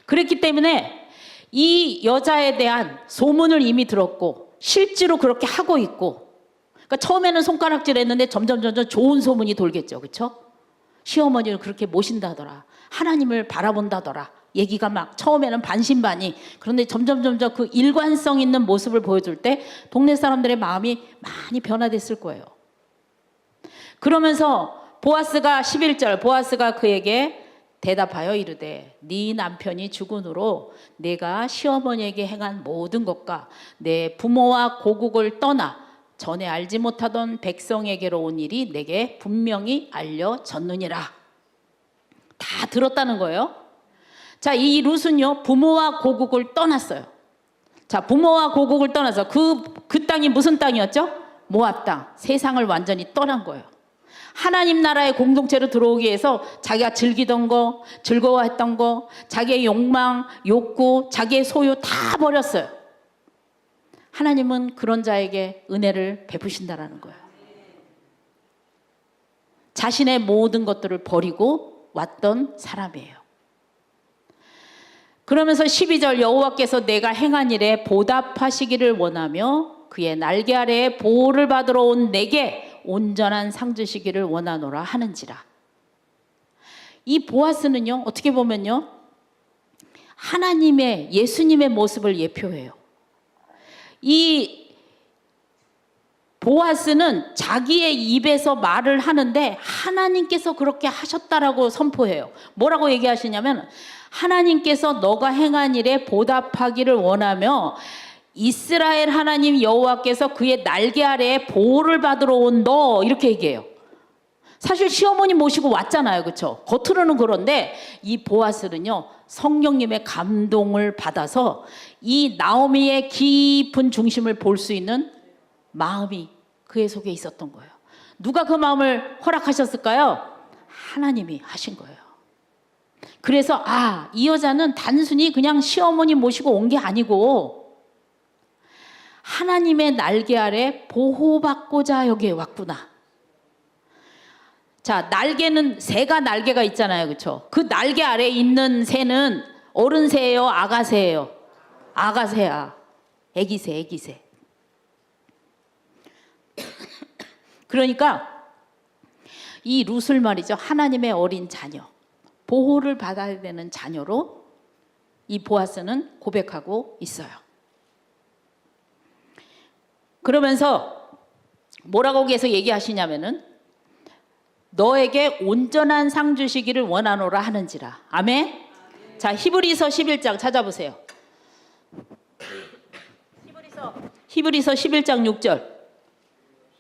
그랬기 때문에 이 여자에 대한 소문을 이미 들었고 실제로 그렇게 하고 있고, 그러니까 처음에는 손가락질 했는데 점점 좋은 소문이 돌겠죠. 그렇죠? 시어머니를 그렇게 모신다더라, 하나님을 바라본다더라, 얘기가 막 처음에는 반신반의. 그런데 점점 그 일관성 있는 모습을 보여줄 때 동네 사람들의 마음이 많이 변화됐을 거예요. 그러면서 보아스가 11절, 보아스가 그에게 대답하여 이르되 네 남편이 죽은 후로 내가 시어머니에게 행한 모든 것과 내 부모와 고국을 떠나 전에 알지 못하던 백성에게로 온 일이 내게 분명히 알려졌느니라. 다 들었다는 거예요. 자, 이 룻은요, 부모와 고국을 떠났어요. 자, 부모와 고국을 떠나서 그 땅이 무슨 땅이었죠? 모압 땅. 세상을 완전히 떠난 거예요. 하나님 나라의 공동체로 들어오기 위해서 자기가 즐기던 거, 즐거워했던 거, 자기의 욕망, 욕구, 자기의 소유 다 버렸어요. 하나님은 그런 자에게 은혜를 베푸신다라는 거예요. 자신의 모든 것들을 버리고 왔던 사람이에요. 그러면서 12절, 여호와께서 내가 행한 일에 보답하시기를 원하며 그의 날개 아래에 보호를 받으러 온 내게 온전한 상 주시기를 원하노라 하는지라. 이 보아스는요, 어떻게 보면요, 하나님의, 예수님의 모습을 예표해요. 이 보아스는 자기의 입에서 말을 하는데 하나님께서 그렇게 하셨다라고 선포해요. 뭐라고 얘기하시냐면, 하나님께서 너가 행한 일에 보답하기를 원하며 이스라엘 하나님 여호와께서 그의 날개 아래에 보호를 받으러 온 너, 이렇게 얘기해요. 사실 시어머니 모시고 왔잖아요. 그렇죠? 겉으로는 그런데 이 보아스는요, 성령님의 감동을 받아서 이 나오미의 깊은 중심을 볼 수 있는 마음이 그의 속에 있었던 거예요. 누가 그 마음을 허락하셨을까요? 하나님이 하신 거예요. 그래서 이 여자는 단순히 그냥 시어머니 모시고 온 게 아니고 하나님의 날개 아래 보호받고자 여기에 왔구나. 자, 날개는, 새가 날개가 있잖아요. 그렇죠? 그 날개 아래에 있는 새는 어른 새예요, 아가 새예요? 아가 새야. 애기 새. 그러니까 이 룻을 말이죠, 하나님의 어린 자녀, 보호를 받아야 되는 자녀로 이 보아스는 고백하고 있어요. 그러면서 뭐라고 계속 얘기하시냐면은 너에게 온전한 상 주시기를 원하노라 하는지라. 아멘. 자, 히브리서 11장 찾아보세요. 히브리서 11장 6절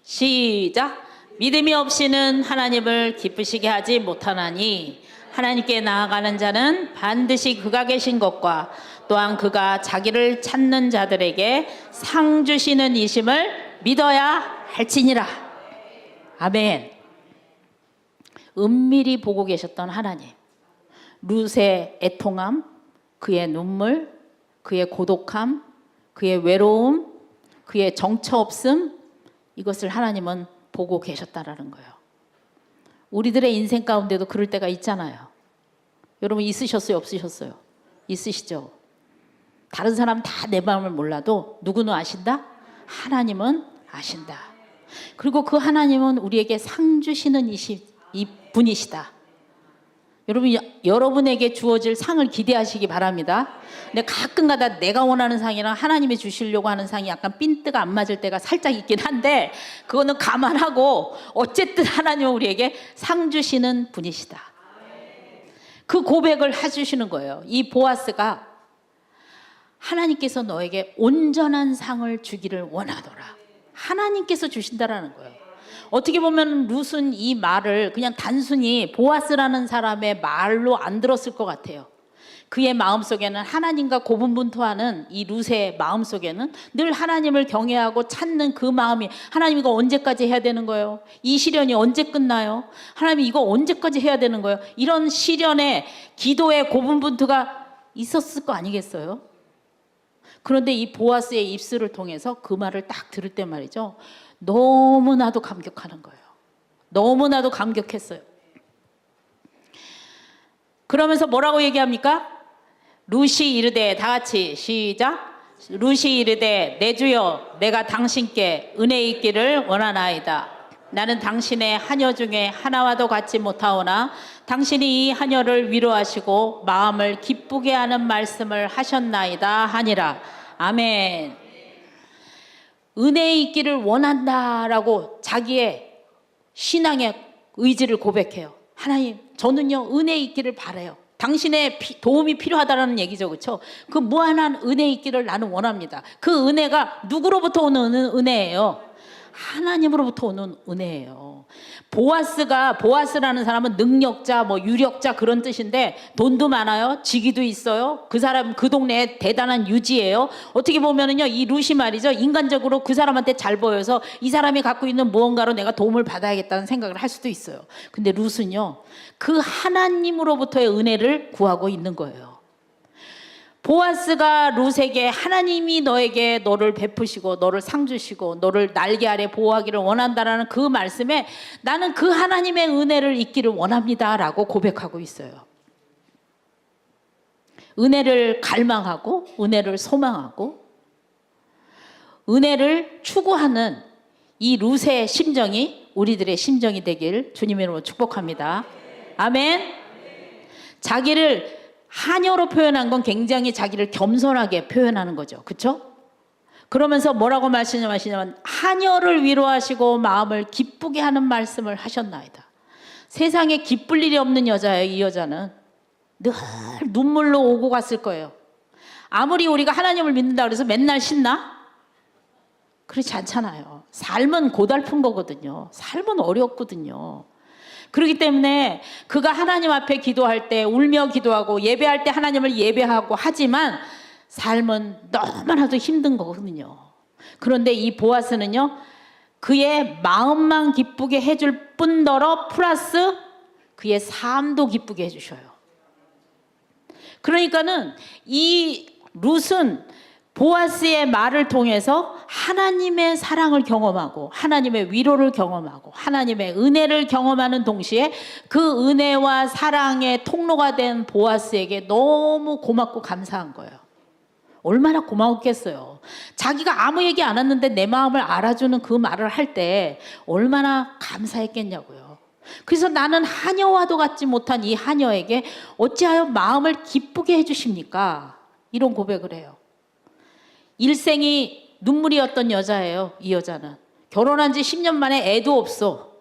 시작. 믿음이 없이는 하나님을 기쁘시게 하지 못하나니 하나님께 나아가는 자는 반드시 그가 계신 것과 또한 그가 자기를 찾는 자들에게 상 주시는 이심을 믿어야 할지니라. 아멘. 은밀히 보고 계셨던 하나님, 룻의 애통함, 그의 눈물, 그의 고독함, 그의 외로움, 그의 정처 없음, 이것을 하나님은 보고 계셨다라는 거예요. 우리들의 인생 가운데도 그럴 때가 있잖아요. 여러분 있으셨어요? 없으셨어요? 있으시죠? 다른 사람 다 내 마음을 몰라도 누구는 아신다? 하나님은 아신다. 그리고 그 하나님은 우리에게 상 주시는 이 분이시다. 여러분, 여러분에게 주어질 상을 기대하시기 바랍니다. 근데 가끔가다 내가 원하는 상이랑 하나님이 주시려고 하는 상이 약간 핀트가 안 맞을 때가 살짝 있긴 한데 그거는 감안하고 어쨌든 하나님은 우리에게 상 주시는 분이시다. 그 고백을 해주시는 거예요. 이 보아스가 하나님께서 너에게 온전한 상을 주기를 원하노라. 하나님께서 주신다라는 거예요. 어떻게 보면 룻은 이 말을 그냥 단순히 보아스라는 사람의 말로 안 들었을 것 같아요. 그의 마음속에는 하나님과 고분분투하는 이 룻의 마음속에는 늘 하나님을 경외하고 찾는 그 마음이 하나님 이거 언제까지 해야 되는 거예요? 이 시련이 언제 끝나요? 하나님 이거 언제까지 해야 되는 거예요? 이런 시련에 기도의 고분분투가 있었을 거 아니겠어요? 그런데 이 보아스의 입술을 통해서 그 말을 딱 들을 때 말이죠. 너무나도 감격하는 거예요. 너무나도 감격했어요. 그러면서 뭐라고 얘기합니까? 룻이 이르되, 다 같이 시작. 룻이 이르되 내 주여 내가 당신께 은혜 있기를 원하나이다. 나는 당신의 하녀 중에 하나와도 같지 못하오나 당신이 이 하녀를 위로하시고 마음을 기쁘게 하는 말씀을 하셨나이다 하니라. 아멘. 은혜 있기를 원한다라고 자기의 신앙의 의지를 고백해요. 하나님, 저는요 은혜 있기를 바라요. 당신의 도움이 필요하다라는 얘기죠, 그렇죠? 그 무한한 은혜 있기를 나는 원합니다. 그 은혜가 누구로부터 오는 은혜예요? 하나님으로부터 오는 은혜예요. 보아스라는 사람은 능력자, 유력자 그런 뜻인데 돈도 많아요. 직위도 있어요. 그 사람 그 동네에 대단한 유지예요. 어떻게 보면은요 이 룻이 말이죠 인간적으로 그 사람한테 잘 보여서 이 사람이 갖고 있는 무언가로 내가 도움을 받아야겠다는 생각을 할 수도 있어요. 근데 룻은요 그 하나님으로부터의 은혜를 구하고 있는 거예요. 보아스가 룻에게 하나님이 너를 베푸시고 너를 상 주시고 너를 날개 아래 보호하기를 원한다라는 그 말씀에 나는 그 하나님의 은혜를 잊기를 원합니다라고 고백하고 있어요. 은혜를 갈망하고 은혜를 소망하고 은혜를 추구하는 이 룻의 심정이 우리들의 심정이 되길 주님의 이름으로 축복합니다. 아멘. 자기를 하녀로 표현한 건 굉장히 자기를 겸손하게 표현하는 거죠. 그렇죠? 그러면서 뭐라고 말씀하시냐면 하녀를 위로하시고 마음을 기쁘게 하는 말씀을 하셨나이다. 세상에 기쁠 일이 없는 여자예요. 이 여자는 늘 눈물로 오고 갔을 거예요. 아무리 우리가 하나님을 믿는다 그래서 맨날 신나? 그렇지 않잖아요. 삶은 고달픈 거거든요. 삶은 어렵거든요. 그렇기 때문에 그가 하나님 앞에 기도할 때 울며 기도하고 예배할 때 하나님을 예배하고 하지만 삶은 너무나도 힘든 거거든요. 그런데 이 보아스는요 그의 마음만 기쁘게 해줄 뿐더러 플러스 그의 삶도 기쁘게 해주셔요. 그러니까는 이 룻은 보아스의 말을 통해서 하나님의 사랑을 경험하고 하나님의 위로를 경험하고 하나님의 은혜를 경험하는 동시에 그 은혜와 사랑의 통로가 된 보아스에게 너무 고맙고 감사한 거예요. 얼마나 고마웠겠어요. 자기가 아무 얘기 안 했는데 내 마음을 알아주는 그 말을 할 때 얼마나 감사했겠냐고요. 그래서 나는 하녀와도 같지 못한 이 하녀에게 어찌하여 마음을 기쁘게 해주십니까? 이런 고백을 해요. 일생이 눈물이었던 여자예요. 이 여자는 결혼한 지 10년 만에 애도 없어.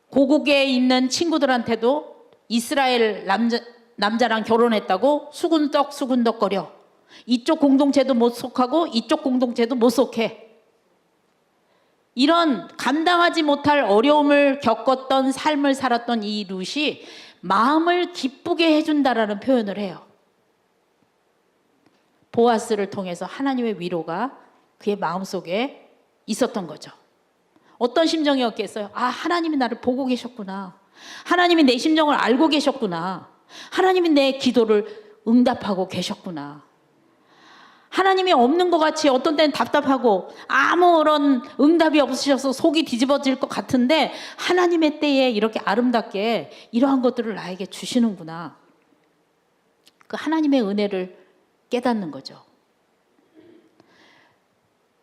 고국에 있는 친구들한테도 이스라엘 남자랑 결혼했다고 수군덕거려. 이쪽 공동체도 못 속하고 이쪽 공동체도 못 속해. 이런 감당하지 못할 어려움을 겪었던 삶을 살았던 이 룻이 마음을 기쁘게 해준다라는 표현을 해요. 보아스를 통해서 하나님의 위로가 그의 마음속에 있었던 거죠. 어떤 심정이었겠어요? 아, 하나님이 나를 보고 계셨구나. 하나님이 내 심정을 알고 계셨구나. 하나님이 내 기도를 응답하고 계셨구나. 하나님이 없는 것 같이 어떤 때는 답답하고 아무런 응답이 없으셔서 속이 뒤집어질 것 같은데 하나님의 때에 이렇게 아름답게 이러한 것들을 나에게 주시는구나. 그 하나님의 은혜를 깨닫는 거죠.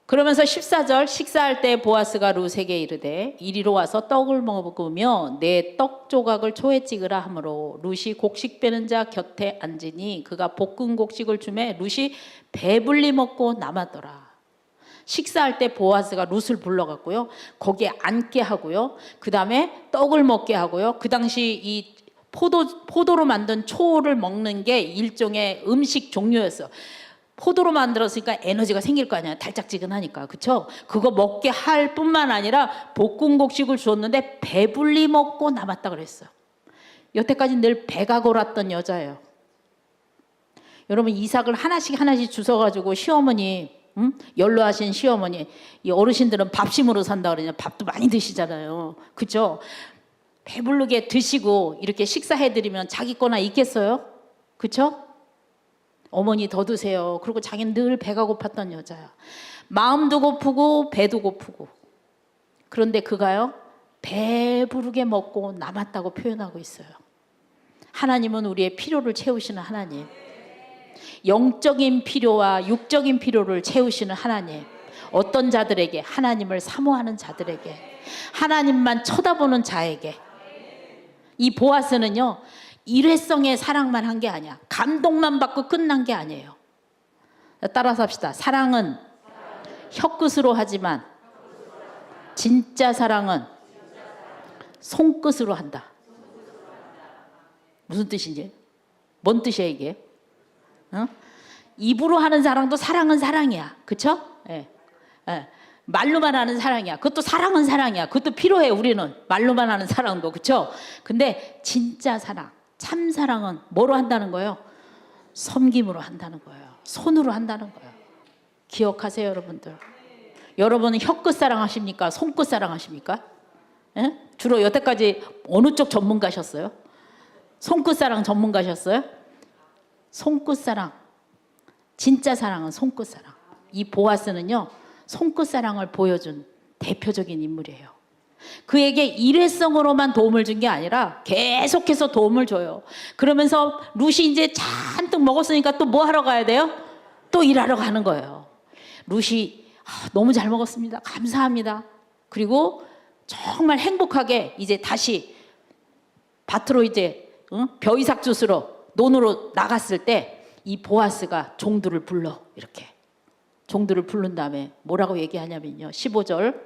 그러면서 14절 식사할 때 보아스가 룻에게 이르되 이리로 와서 떡을 먹으며 내 떡 조각을 초에 찍으라 하므로 룻이 곡식 빼는 자 곁에 앉으니 그가 볶은 곡식을 주매 룻이 배불리 먹고 남았더라. 식사할 때 보아스가 룻을 불러갔고요. 거기에 앉게 하고요. 그 다음에 떡을 먹게 하고요. 그 당시 이 포도로 만든 초를 먹는 게 일종의 음식 종류였어. 포도로 만들었으니까 에너지가 생길 거 아니야. 달짝지근하니까. 그쵸? 그거 먹게 할 뿐만 아니라 볶은 곡식을 주었는데 배불리 먹고 남았다 그랬어요. 여태까지 늘 배가 골았던 여자예요. 여러분 이삭을 하나씩 주워가지고 시어머니 연로하신 시어머니 이 어르신들은 밥심으로 산다 그러냐. 밥도 많이 드시잖아요. 그쵸? 배부르게 드시고 이렇게 식사해드리면 자기 거나 있겠어요? 그쵸? 어머니 더 드세요. 그리고 자기는 늘 배가 고팠던 여자야. 마음도 고프고 배도 고프고. 그런데 그가요 배부르게 먹고 남았다고 표현하고 있어요. 하나님은 우리의 필요를 채우시는 하나님. 영적인 필요와 육적인 필요를 채우시는 하나님. 어떤 자들에게? 하나님을 사모하는 자들에게, 하나님만 쳐다보는 자에게. 이 보아스는요 일회성의 사랑만 한 게 아니야. 감동만 받고 끝난 게 아니에요. 따라서 합시다. 사랑은 혀끝으로 하지만 진짜 사랑은 손끝으로 한다. 무슨 뜻인지? 뭔 뜻이야 이게? 입으로 하는 사랑도 사랑은 사랑이야. 그쵸? 예. 예. 말로만 하는 사랑이야. 그것도 사랑은 사랑이야. 그것도 필요해. 우리는 말로만 하는 사랑도. 그쵸? 근데 진짜 사랑, 참 사랑은 뭐로 한다는 거예요? 섬김으로 한다는 거예요. 손으로 한다는 거예요. 기억하세요 여러분들. 여러분은 혀끝 사랑하십니까? 손끝 사랑하십니까? 예? 주로 여태까지 어느 쪽 전문가셨어요? 손끝 사랑 전문가셨어요? 손끝 사랑. 진짜 사랑은 손끝 사랑. 이 보아스는요 손끝 사랑을 보여준 대표적인 인물이에요. 그에게 일회성으로만 도움을 준 게 아니라 계속해서 도움을 줘요. 그러면서 룻이 이제 잔뜩 먹었으니까 또 뭐 하러 가야 돼요? 또 일하러 가는 거예요. 룻이 너무 잘 먹었습니다. 감사합니다. 그리고 정말 행복하게 이제 다시 밭으로 이제 벼이삭 주스러 논으로 나갔을 때 이 보아스가 종들을 불러. 이렇게 종들을 부른 다음에 뭐라고 얘기하냐면요 15절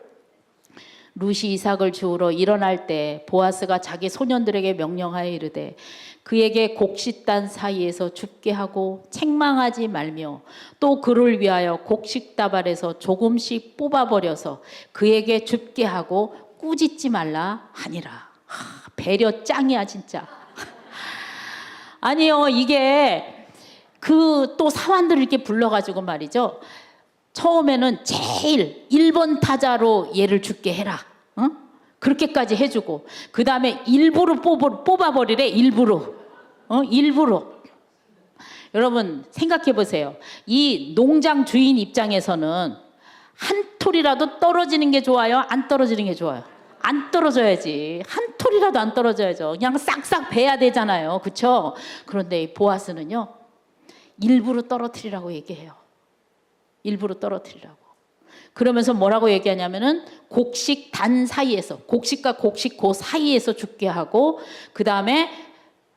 룻이 이삭을 주우러 일어날 때 보아스가 자기 소년들에게 명령하여 이르되 그에게 곡식단 사이에서 줍게 하고 책망하지 말며 또 그를 위하여 곡식다발에서 조금씩 뽑아버려서 그에게 줍게 하고 꾸짖지 말라 하니라. 배려 짱이야 진짜. 아니요 이게 그 또 사환들을 이렇게 불러가지고 말이죠. 처음에는 제일 1번 타자로 얘를 죽게 해라. 그렇게까지 해주고 그 다음에 일부러 뽑아버리래. 일부러. 일부러. 여러분 생각해 보세요. 이 농장 주인 입장에서는 한 톨이라도 떨어지는 게 좋아요? 안 떨어지는 게 좋아요? 안 떨어져야지. 한 톨이라도 안 떨어져야죠. 그냥 싹싹 베야 되잖아요. 그렇죠? 그런데 이 보아스는요. 일부러 떨어뜨리라고 얘기해요. 일부러 떨어뜨리라고. 그러면서 뭐라고 얘기하냐면은 곡식 단 사이에서 곡식과 곡식 그 사이에서 죽게 하고 그 다음에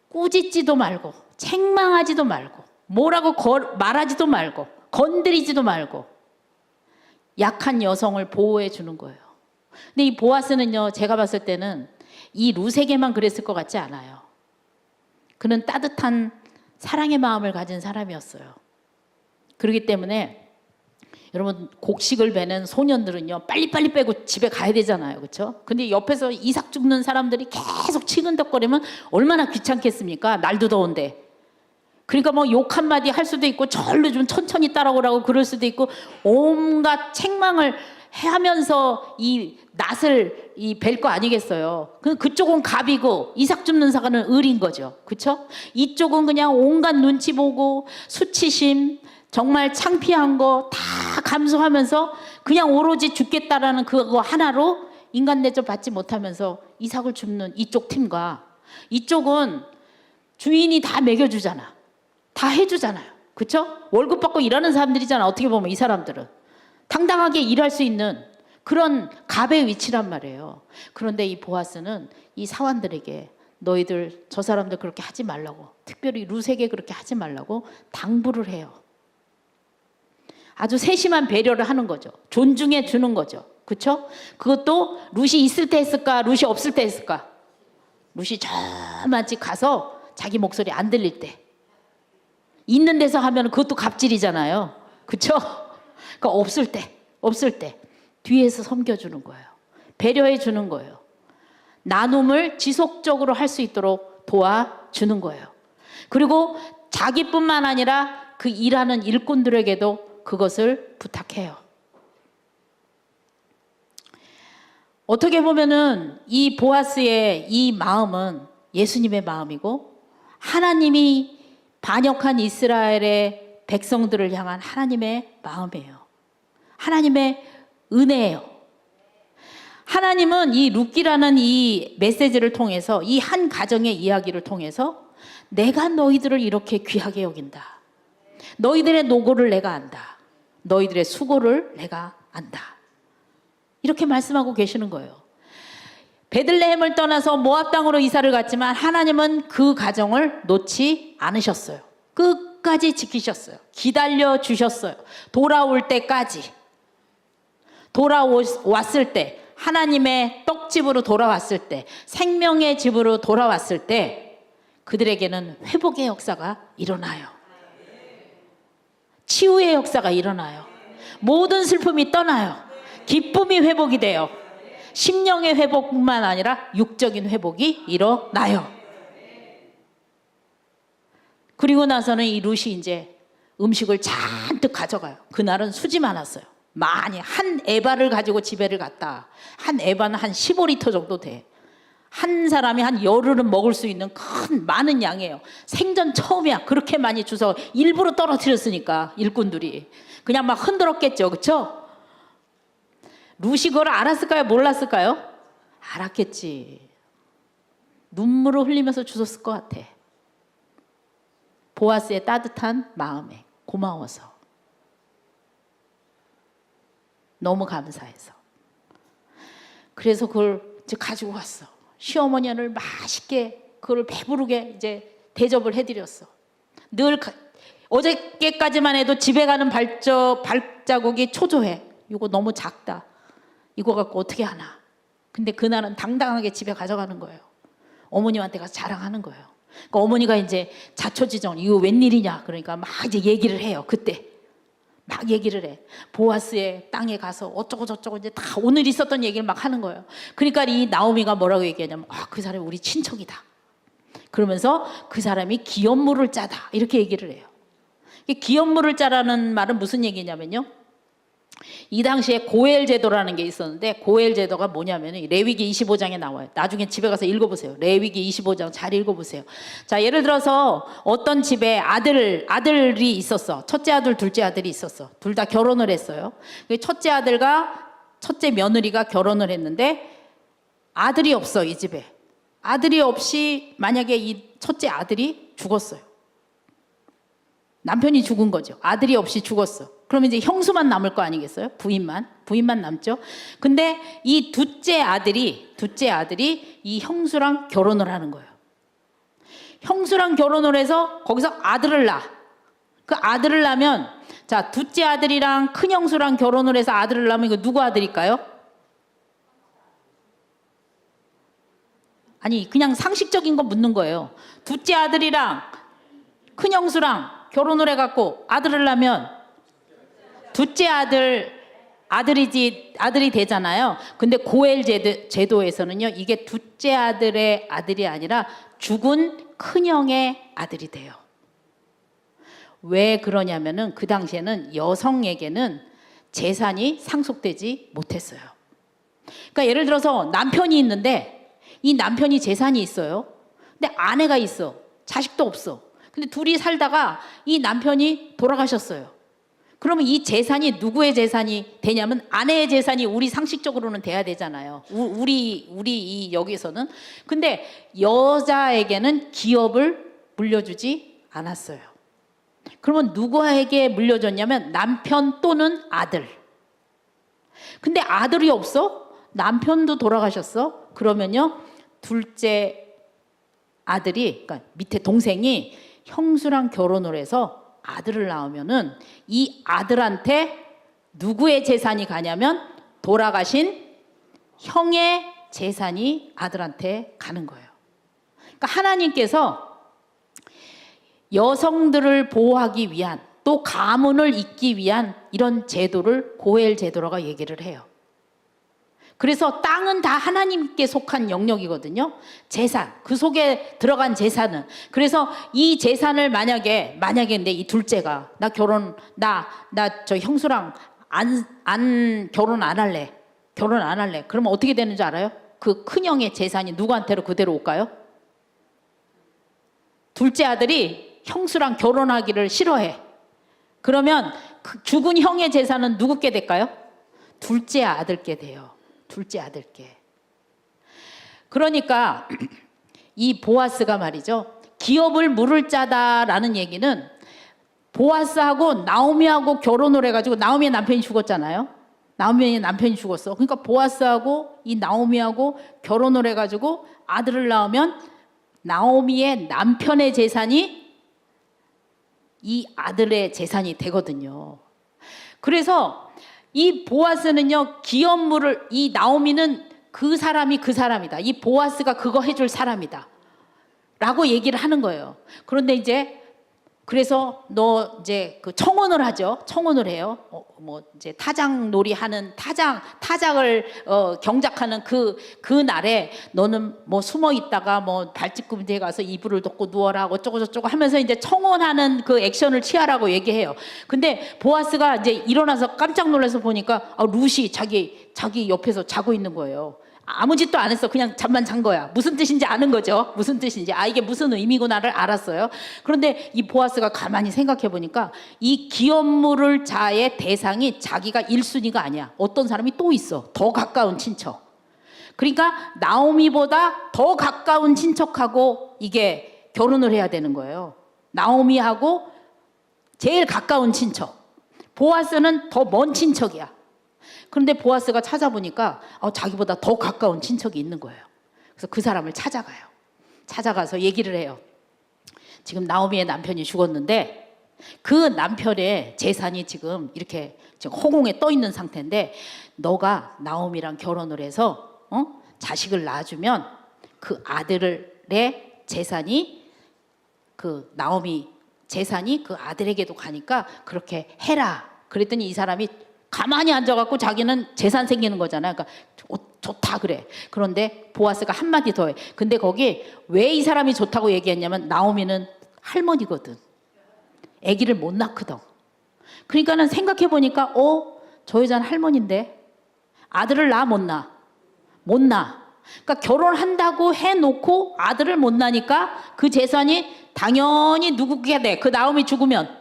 꾸짖지도 말고 책망하지도 말고 뭐라고 말하지도 말고 건드리지도 말고 약한 여성을 보호해 주는 거예요. 근데 이 보아스는요 제가 봤을 때는 이 룻에게만 그랬을 것 같지 않아요. 그는 따뜻한 사랑의 마음을 가진 사람이었어요. 그렇기 때문에 여러분 곡식을 베는 소년들은요 빨리빨리 빼고 집에 가야 되잖아요. 그렇죠? 근데 옆에서 이삭 줍는 사람들이 계속 치근덕거리면 얼마나 귀찮겠습니까? 날도 더운데. 그러니까 뭐 욕 한마디 할 수도 있고 절로 좀 천천히 따라오라고 그럴 수도 있고 온갖 책망을 하면서 이 낫을 벨 거 아니겠어요. 그쪽은 갑이고 이삭 줍는 사과는 을인 거죠. 그렇죠? 이쪽은 그냥 온갖 눈치 보고 수치심 정말 창피한 거 다 감수하면서 그냥 오로지 죽겠다라는 그거 하나로 인간 대접 받지 못하면서 이삭을 줍는 이쪽 팀과, 이쪽은 주인이 다 먹여주잖아. 다 해주잖아요. 그쵸? 월급 받고 일하는 사람들이잖아. 어떻게 보면 이 사람들은 당당하게 일할 수 있는 그런 갑의 위치란 말이에요. 그런데 이 보아스는 이 사환들에게 너희들 저 사람들 그렇게 하지 말라고, 특별히 룻에게 그렇게 하지 말라고 당부를 해요. 아주 세심한 배려를 하는 거죠. 존중해 주는 거죠. 그렇죠? 그것도 룻이 있을 때 했을까, 룻이 없을 때 했을까? 룻이 저만치 가서 자기 목소리 안 들릴 때, 있는 데서 하면 그것도 갑질이잖아요. 그렇죠? 그러니까 없을 때 뒤에서 섬겨주는 거예요. 배려해 주는 거예요. 나눔을 지속적으로 할 수 있도록 도와주는 거예요. 그리고 자기뿐만 아니라 그 일하는 일꾼들에게도 그것을 부탁해요. 어떻게 보면은 이 보아스의 이 마음은 예수님의 마음이고, 하나님이 반역한 이스라엘의 백성들을 향한 하나님의 마음이에요. 하나님의 은혜예요. 하나님은 이 룻기라는 이 메시지를 통해서, 이 한 가정의 이야기를 통해서 내가 너희들을 이렇게 귀하게 여긴다. 너희들의 노고를 내가 안다. 너희들의 수고를 내가 안다. 이렇게 말씀하고 계시는 거예요. 베들레헴을 떠나서 모압 땅으로 이사를 갔지만 하나님은 그 가정을 놓지 않으셨어요. 끝까지 지키셨어요. 기다려 주셨어요. 돌아올 때까지. 돌아왔을 때, 하나님의 떡집으로 돌아왔을 때, 생명의 집으로 돌아왔을 때 그들에게는 회복의 역사가 일어나요. 치유의 역사가 일어나요. 모든 슬픔이 떠나요. 기쁨이 회복이 돼요. 심령의 회복뿐만 아니라 육적인 회복이 일어나요. 그리고 나서는 이 룻이 이제 음식을 잔뜩 가져가요. 그날은 수지 많았어요. 많이, 한 에바를 가지고 집에를 갔다. 한 에바는 한 15리터 정도 돼. 한 사람이 한 열흘은 먹을 수 있는 큰 많은 양이에요. 생전 처음이야. 그렇게 많이 주서 일부러 떨어뜨렸으니까 일꾼들이 그냥 막 흔들었겠죠. 그렇죠? 룻이 그걸 알았을까요? 몰랐을까요? 알았겠지. 눈물을 흘리면서 주웠을 것 같아. 보아스의 따뜻한 마음에 고마워서, 너무 감사해서. 그래서 그걸 이제 가지고 왔어. 시어머니를 맛있게 그걸 배부르게 이제 대접을 해드렸어. 늘 어저께까지만 해도 집에 가는 발자국이 초조해. 이거 너무 작다. 이거 갖고 어떻게 하나. 근데 그날은 당당하게 집에 가져가는 거예요. 어머님한테 가서 자랑하는 거예요. 그러니까 어머니가 이제 자초지종, 이거 웬일이냐. 그러니까 막 이제 얘기를 해요. 그때 막 얘기를 해. 보아스의 땅에 가서 어쩌고 저쩌고 이제 다 오늘 있었던 얘기를 막 하는 거예요. 그러니까 이 나오미가 뭐라고 얘기하냐면, 그 사람이 우리 친척이다. 그러면서 그 사람이 기업물을 짜다. 이렇게 얘기를 해요. 기업물을 짜라는 말은 무슨 얘기냐면요. 이 당시에 고엘 제도라는 게 있었는데, 고엘 제도가 뭐냐면 레위기 25장에 나와요. 나중에 집에 가서 읽어보세요. 레위기 25장 잘 읽어보세요. 자, 예를 들어서 어떤 집에 아들이 있었어. 첫째 아들, 둘째 아들이 있었어. 둘 다 결혼을 했어요. 첫째 아들과 첫째 며느리가 결혼을 했는데 아들이 없어. 이 집에 아들이 없이 만약에 이 첫째 아들이 죽었어요. 남편이 죽은 거죠. 아들이 없이 죽었어. 그러면 이제 형수만 남을 거 아니겠어요? 부인만 남죠. 근데 이 둘째 아들이 이 형수랑 결혼을 하는 거예요. 형수랑 결혼을 해서 거기서 아들을 낳아. 그 아들을 낳으면, 자, 둘째 아들이랑 큰 형수랑 결혼을 해서 아들을 낳으면 이거 누구 아들일까요? 아니, 그냥 상식적인 거 묻는 거예요. 둘째 아들이랑 큰 형수랑 결혼을 해갖고 아들을 낳으면 둘째 아들이 되잖아요. 근데 고엘 제도에서는요, 이게 둘째 아들의 아들이 아니라 죽은 큰형의 아들이 돼요. 왜 그러냐면은 그 당시에는 여성에게는 재산이 상속되지 못했어요. 그러니까 예를 들어서 남편이 있는데 이 남편이 재산이 있어요. 근데 아내가 있어. 자식도 없어. 근데 둘이 살다가 이 남편이 돌아가셨어요. 그러면 이 재산이 누구의 재산이 되냐면 아내의 재산이 우리 상식적으로는 돼야 되잖아요. 우리 이 여기서는. 근데 여자에게는 기업을 물려주지 않았어요. 그러면 누구에게 물려줬냐면 남편 또는 아들. 근데 아들이 없어? 남편도 돌아가셨어? 그러면요, 둘째 아들이, 그러니까 밑에 동생이 형수랑 결혼을 해서 아들을 낳으면은 이 아들한테 누구의 재산이 가냐면 돌아가신 형의 재산이 아들한테 가는 거예요. 그러니까 하나님께서 여성들을 보호하기 위한, 또 가문을 잇기 위한 이런 제도를 고엘 제도라고 얘기를 해요. 그래서 땅은 다 하나님께 속한 영역이거든요. 재산, 그 속에 들어간 재산은. 그래서 이 재산을 만약에 근데 이 둘째가 나 저 형수랑 결혼 안 할래. 그러면 어떻게 되는 줄 알아요? 그 큰형의 재산이 누구한테로 그대로 올까요? 둘째 아들이 형수랑 결혼하기를 싫어해. 그러면 그 죽은 형의 재산은 누구께 될까요? 둘째 아들께 돼요. 둘째 아들께. 그러니까 이 보아스가 말이죠, 기업을 물을 자다라는 얘기는 보아스하고 나오미하고 결혼을 해가지고, 나오미의 남편이 죽었잖아요. 나오미의 남편이 죽었어. 그러니까 보아스하고 이 나오미하고 결혼을 해가지고 아들을 낳으면 나오미의 남편의 재산이 이 아들의 재산이 되거든요. 그래서 이 보아스는요, 기업물을, 이 나오미는 그 사람이다. 이 보아스가 그거 해줄 사람이다. 라고 얘기를 하는 거예요. 그런데 이제, 그래서 너 이제 그 청혼을 하죠. 청혼을 해요. 뭐 이제 타작놀이 하는 타작을 경작하는 그 날에 너는 뭐 숨어 있다가 뭐 발짓구미대에 가서 이불을 덮고 누워라 어쩌고 저쩌고 하면서 이제 청혼하는 그 액션을 취하라고 얘기해요. 근데 보아스가 이제 일어나서 깜짝 놀라서 보니까 룻이 자기 옆에서 자고 있는 거예요. 아무 짓도 안 했어. 그냥 잠만 잔 거야. 무슨 뜻인지 아는 거죠. 무슨 뜻인지. 이게 무슨 의미구나를 알았어요. 그런데 이 보아스가 가만히 생각해 보니까 이 기업물을 자의 대상이 자기가 1순위가 아니야. 어떤 사람이 또 있어. 더 가까운 친척. 그러니까 나오미보다 더 가까운 친척하고 이게 결혼을 해야 되는 거예요. 나오미하고 제일 가까운 친척. 보아스는 더 먼 친척이야. 그런데 보아스가 찾아보니까 자기보다 더 가까운 친척이 있는 거예요. 그래서 그 사람을 찾아가요. 찾아가서 얘기를 해요. 지금 나오미의 남편이 죽었는데 그 남편의 재산이 지금 이렇게 지금 허공에 떠 있는 상태인데, 너가 나오미랑 결혼을 해서 자식을 낳아주면 그 아들의 재산이, 그 나오미 재산이 그 아들에게도 가니까 그렇게 해라. 그랬더니 이 사람이 가만히 앉아갖고 자기는 재산 생기는 거잖아요. 그러니까 좋다 그래. 그런데 보아스가 한마디 더 해. 근데 거기 왜 이 사람이 좋다고 얘기했냐면 나오미는 할머니거든. 아기를 못 낳거든. 그러니까는 생각해보니까 저 여자는 할머니인데 아들을 낳아 못 낳아? 못 낳아. 그러니까 결혼한다고 해놓고 아들을 못 낳으니까 그 재산이 당연히 누구게 돼? 그 나오미 죽으면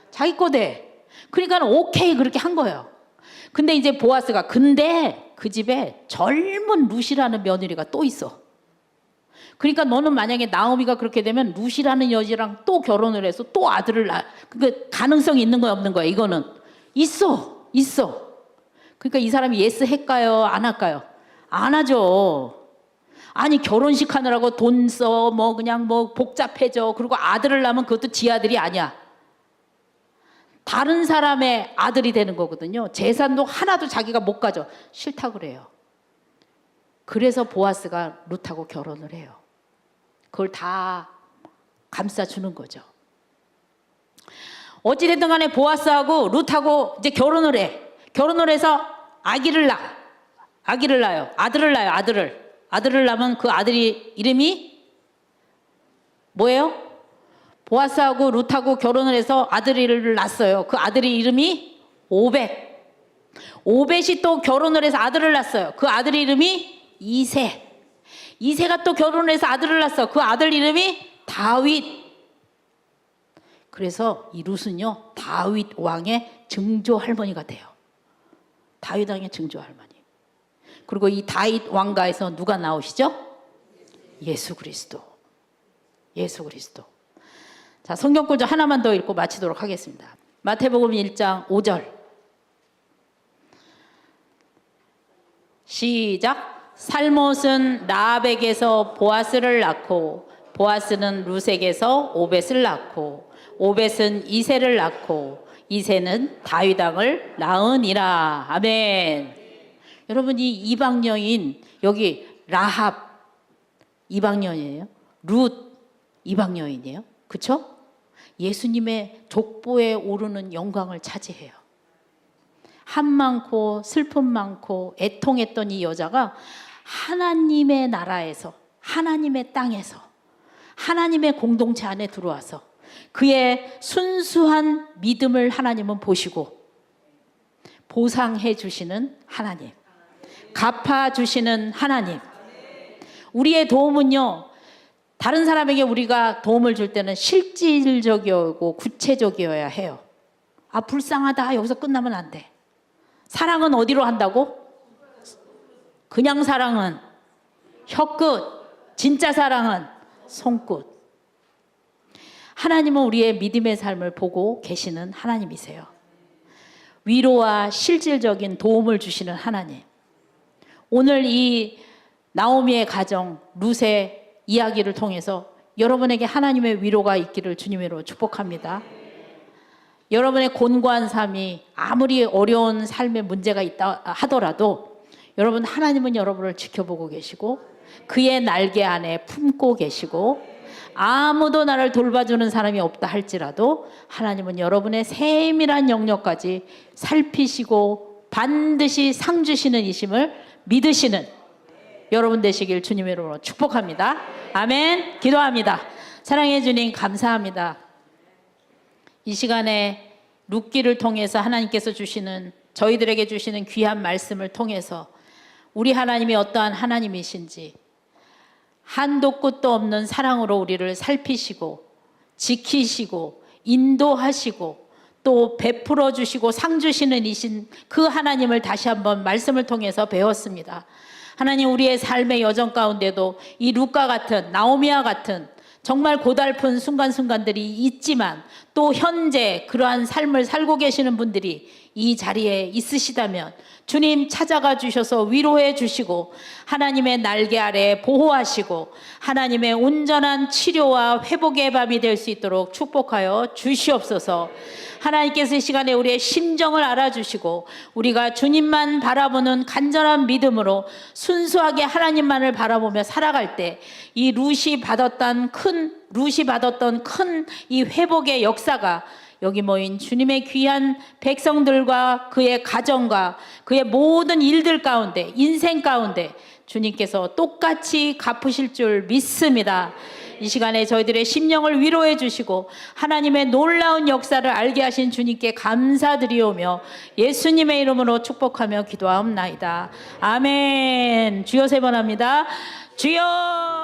자기 거 돼. 그러니까 오케이 그렇게 한 거예요. 근데 이제 보아스가, 근데 그 집에 젊은 룻이라는 며느리가 또 있어. 그러니까 너는 만약에 나오미가 그렇게 되면 룻이라는 여자랑 또 결혼을 해서 또 아들을 낳아. 그 가능성이 있는 거야 없는 거야? 이거는 있어. 그러니까 이 사람이 예스 할까요? 안 할까요? 안 하죠. 아니 결혼식 하느라고 돈 써, 뭐 그냥 뭐 복잡해져. 그리고 아들을 낳으면 그것도 지 아들이 아니야. 다른 사람의 아들이 되는 거거든요. 재산도 하나도 자기가 못 가져. 싫다 그래요. 그래서 보아스가 룻하고 결혼을 해요. 그걸 다 감싸주는 거죠. 어찌됐든 간에 보아스하고 룻하고 이제 결혼을 해. 결혼을 해서 아기를 낳아요. 아들을 낳으면 그 아들이 이름이 뭐예요? 보아스하고 룻하고 결혼을 해서 아들을 낳았어요. 그 아들이 이름이 오벳. 오벳이 또 결혼을 해서 아들을 낳았어요. 그 아들 이름이 이새. 이새가 또 결혼을 해서 아들을 낳았어. 그 아들 이름이 다윗. 그래서 이 룻은요 다윗 왕의 증조 할머니가 돼요. 다윗 왕의 증조 할머니. 그리고 이 다윗 왕가에서 누가 나오시죠? 예수 그리스도. 예수 그리스도. 자, 성경 구절 하나만 더 읽고 마치도록 하겠습니다. 마태복음 1장 5절. 시작. 살못은 라합에게서 보아스를 낳고 보아스는 룻에게서 오벳을 낳고 오벳은 이새를 낳고 이새는 다윗 왕을 낳으니라. 아멘. 여러분, 이 이방 여인, 여기 라합 이방 여인이에요. 룻 이방 여인이에요. 그렇죠? 예수님의 족보에 오르는 영광을 차지해요. 한 많고 슬픔 많고 애통했던 이 여자가 하나님의 나라에서, 하나님의 땅에서, 하나님의 공동체 안에 들어와서 그의 순수한 믿음을 하나님은 보시고 보상해 주시는 하나님, 갚아주시는 하나님. 우리의 도움은요, 다른 사람에게 우리가 도움을 줄 때는 실질적이고 구체적이어야 해요. 아, 불쌍하다, 여기서 끝나면 안 돼. 사랑은 어디로 한다고? 그냥 사랑은 혀끝, 진짜 사랑은 손끝. 하나님은 우리의 믿음의 삶을 보고 계시는 하나님이세요. 위로와 실질적인 도움을 주시는 하나님. 오늘 이 나오미의 가정, 룻의 이야기를 통해서 여러분에게 하나님의 위로가 있기를 주님으로 축복합니다. 여러분의 곤고한 삶이 아무리 어려운 삶의 문제가 있다 하더라도 여러분, 하나님은 여러분을 지켜보고 계시고 그의 날개 안에 품고 계시고 아무도 나를 돌봐주는 사람이 없다 할지라도 하나님은 여러분의 세밀한 영역까지 살피시고 반드시 상 주시는 이심을 믿으시는 여러분 되시길 주님의 이름으로 축복합니다. 아멘. 기도합니다. 사랑해 주님, 감사합니다. 이 시간에 룻기를 통해서 하나님께서 주시는, 저희들에게 주시는 귀한 말씀을 통해서 우리 하나님이 어떠한 하나님이신지, 한도 끝도 없는 사랑으로 우리를 살피시고 지키시고 인도하시고 또 베풀어 주시고 상 주시는 이신 그 하나님을 다시 한번 말씀을 통해서 배웠습니다. 하나님, 우리의 삶의 여정 가운데도 이 룻과 같은, 나오미와 같은 정말 고달픈 순간순간들이 있지만 또 현재 그러한 삶을 살고 계시는 분들이 이 자리에 있으시다면 주님 찾아가 주셔서 위로해 주시고 하나님의 날개 아래 보호하시고 하나님의 온전한 치료와 회복의 밤이 될 수 있도록 축복하여 주시옵소서. 하나님께서 이 시간에 우리의 심정을 알아주시고 우리가 주님만 바라보는 간절한 믿음으로 순수하게 하나님만을 바라보며 살아갈 때 이 룻이 받았던 큰 이 회복의 역사가 여기 모인 주님의 귀한 백성들과 그의 가정과 그의 모든 일들 가운데, 인생 가운데 주님께서 똑같이 갚으실 줄 믿습니다. 이 시간에 저희들의 심령을 위로해 주시고 하나님의 놀라운 역사를 알게 하신 주님께 감사드리오며 예수님의 이름으로 축복하며 기도하옵나이다. 아멘. 주여 세 번 합니다. 주여.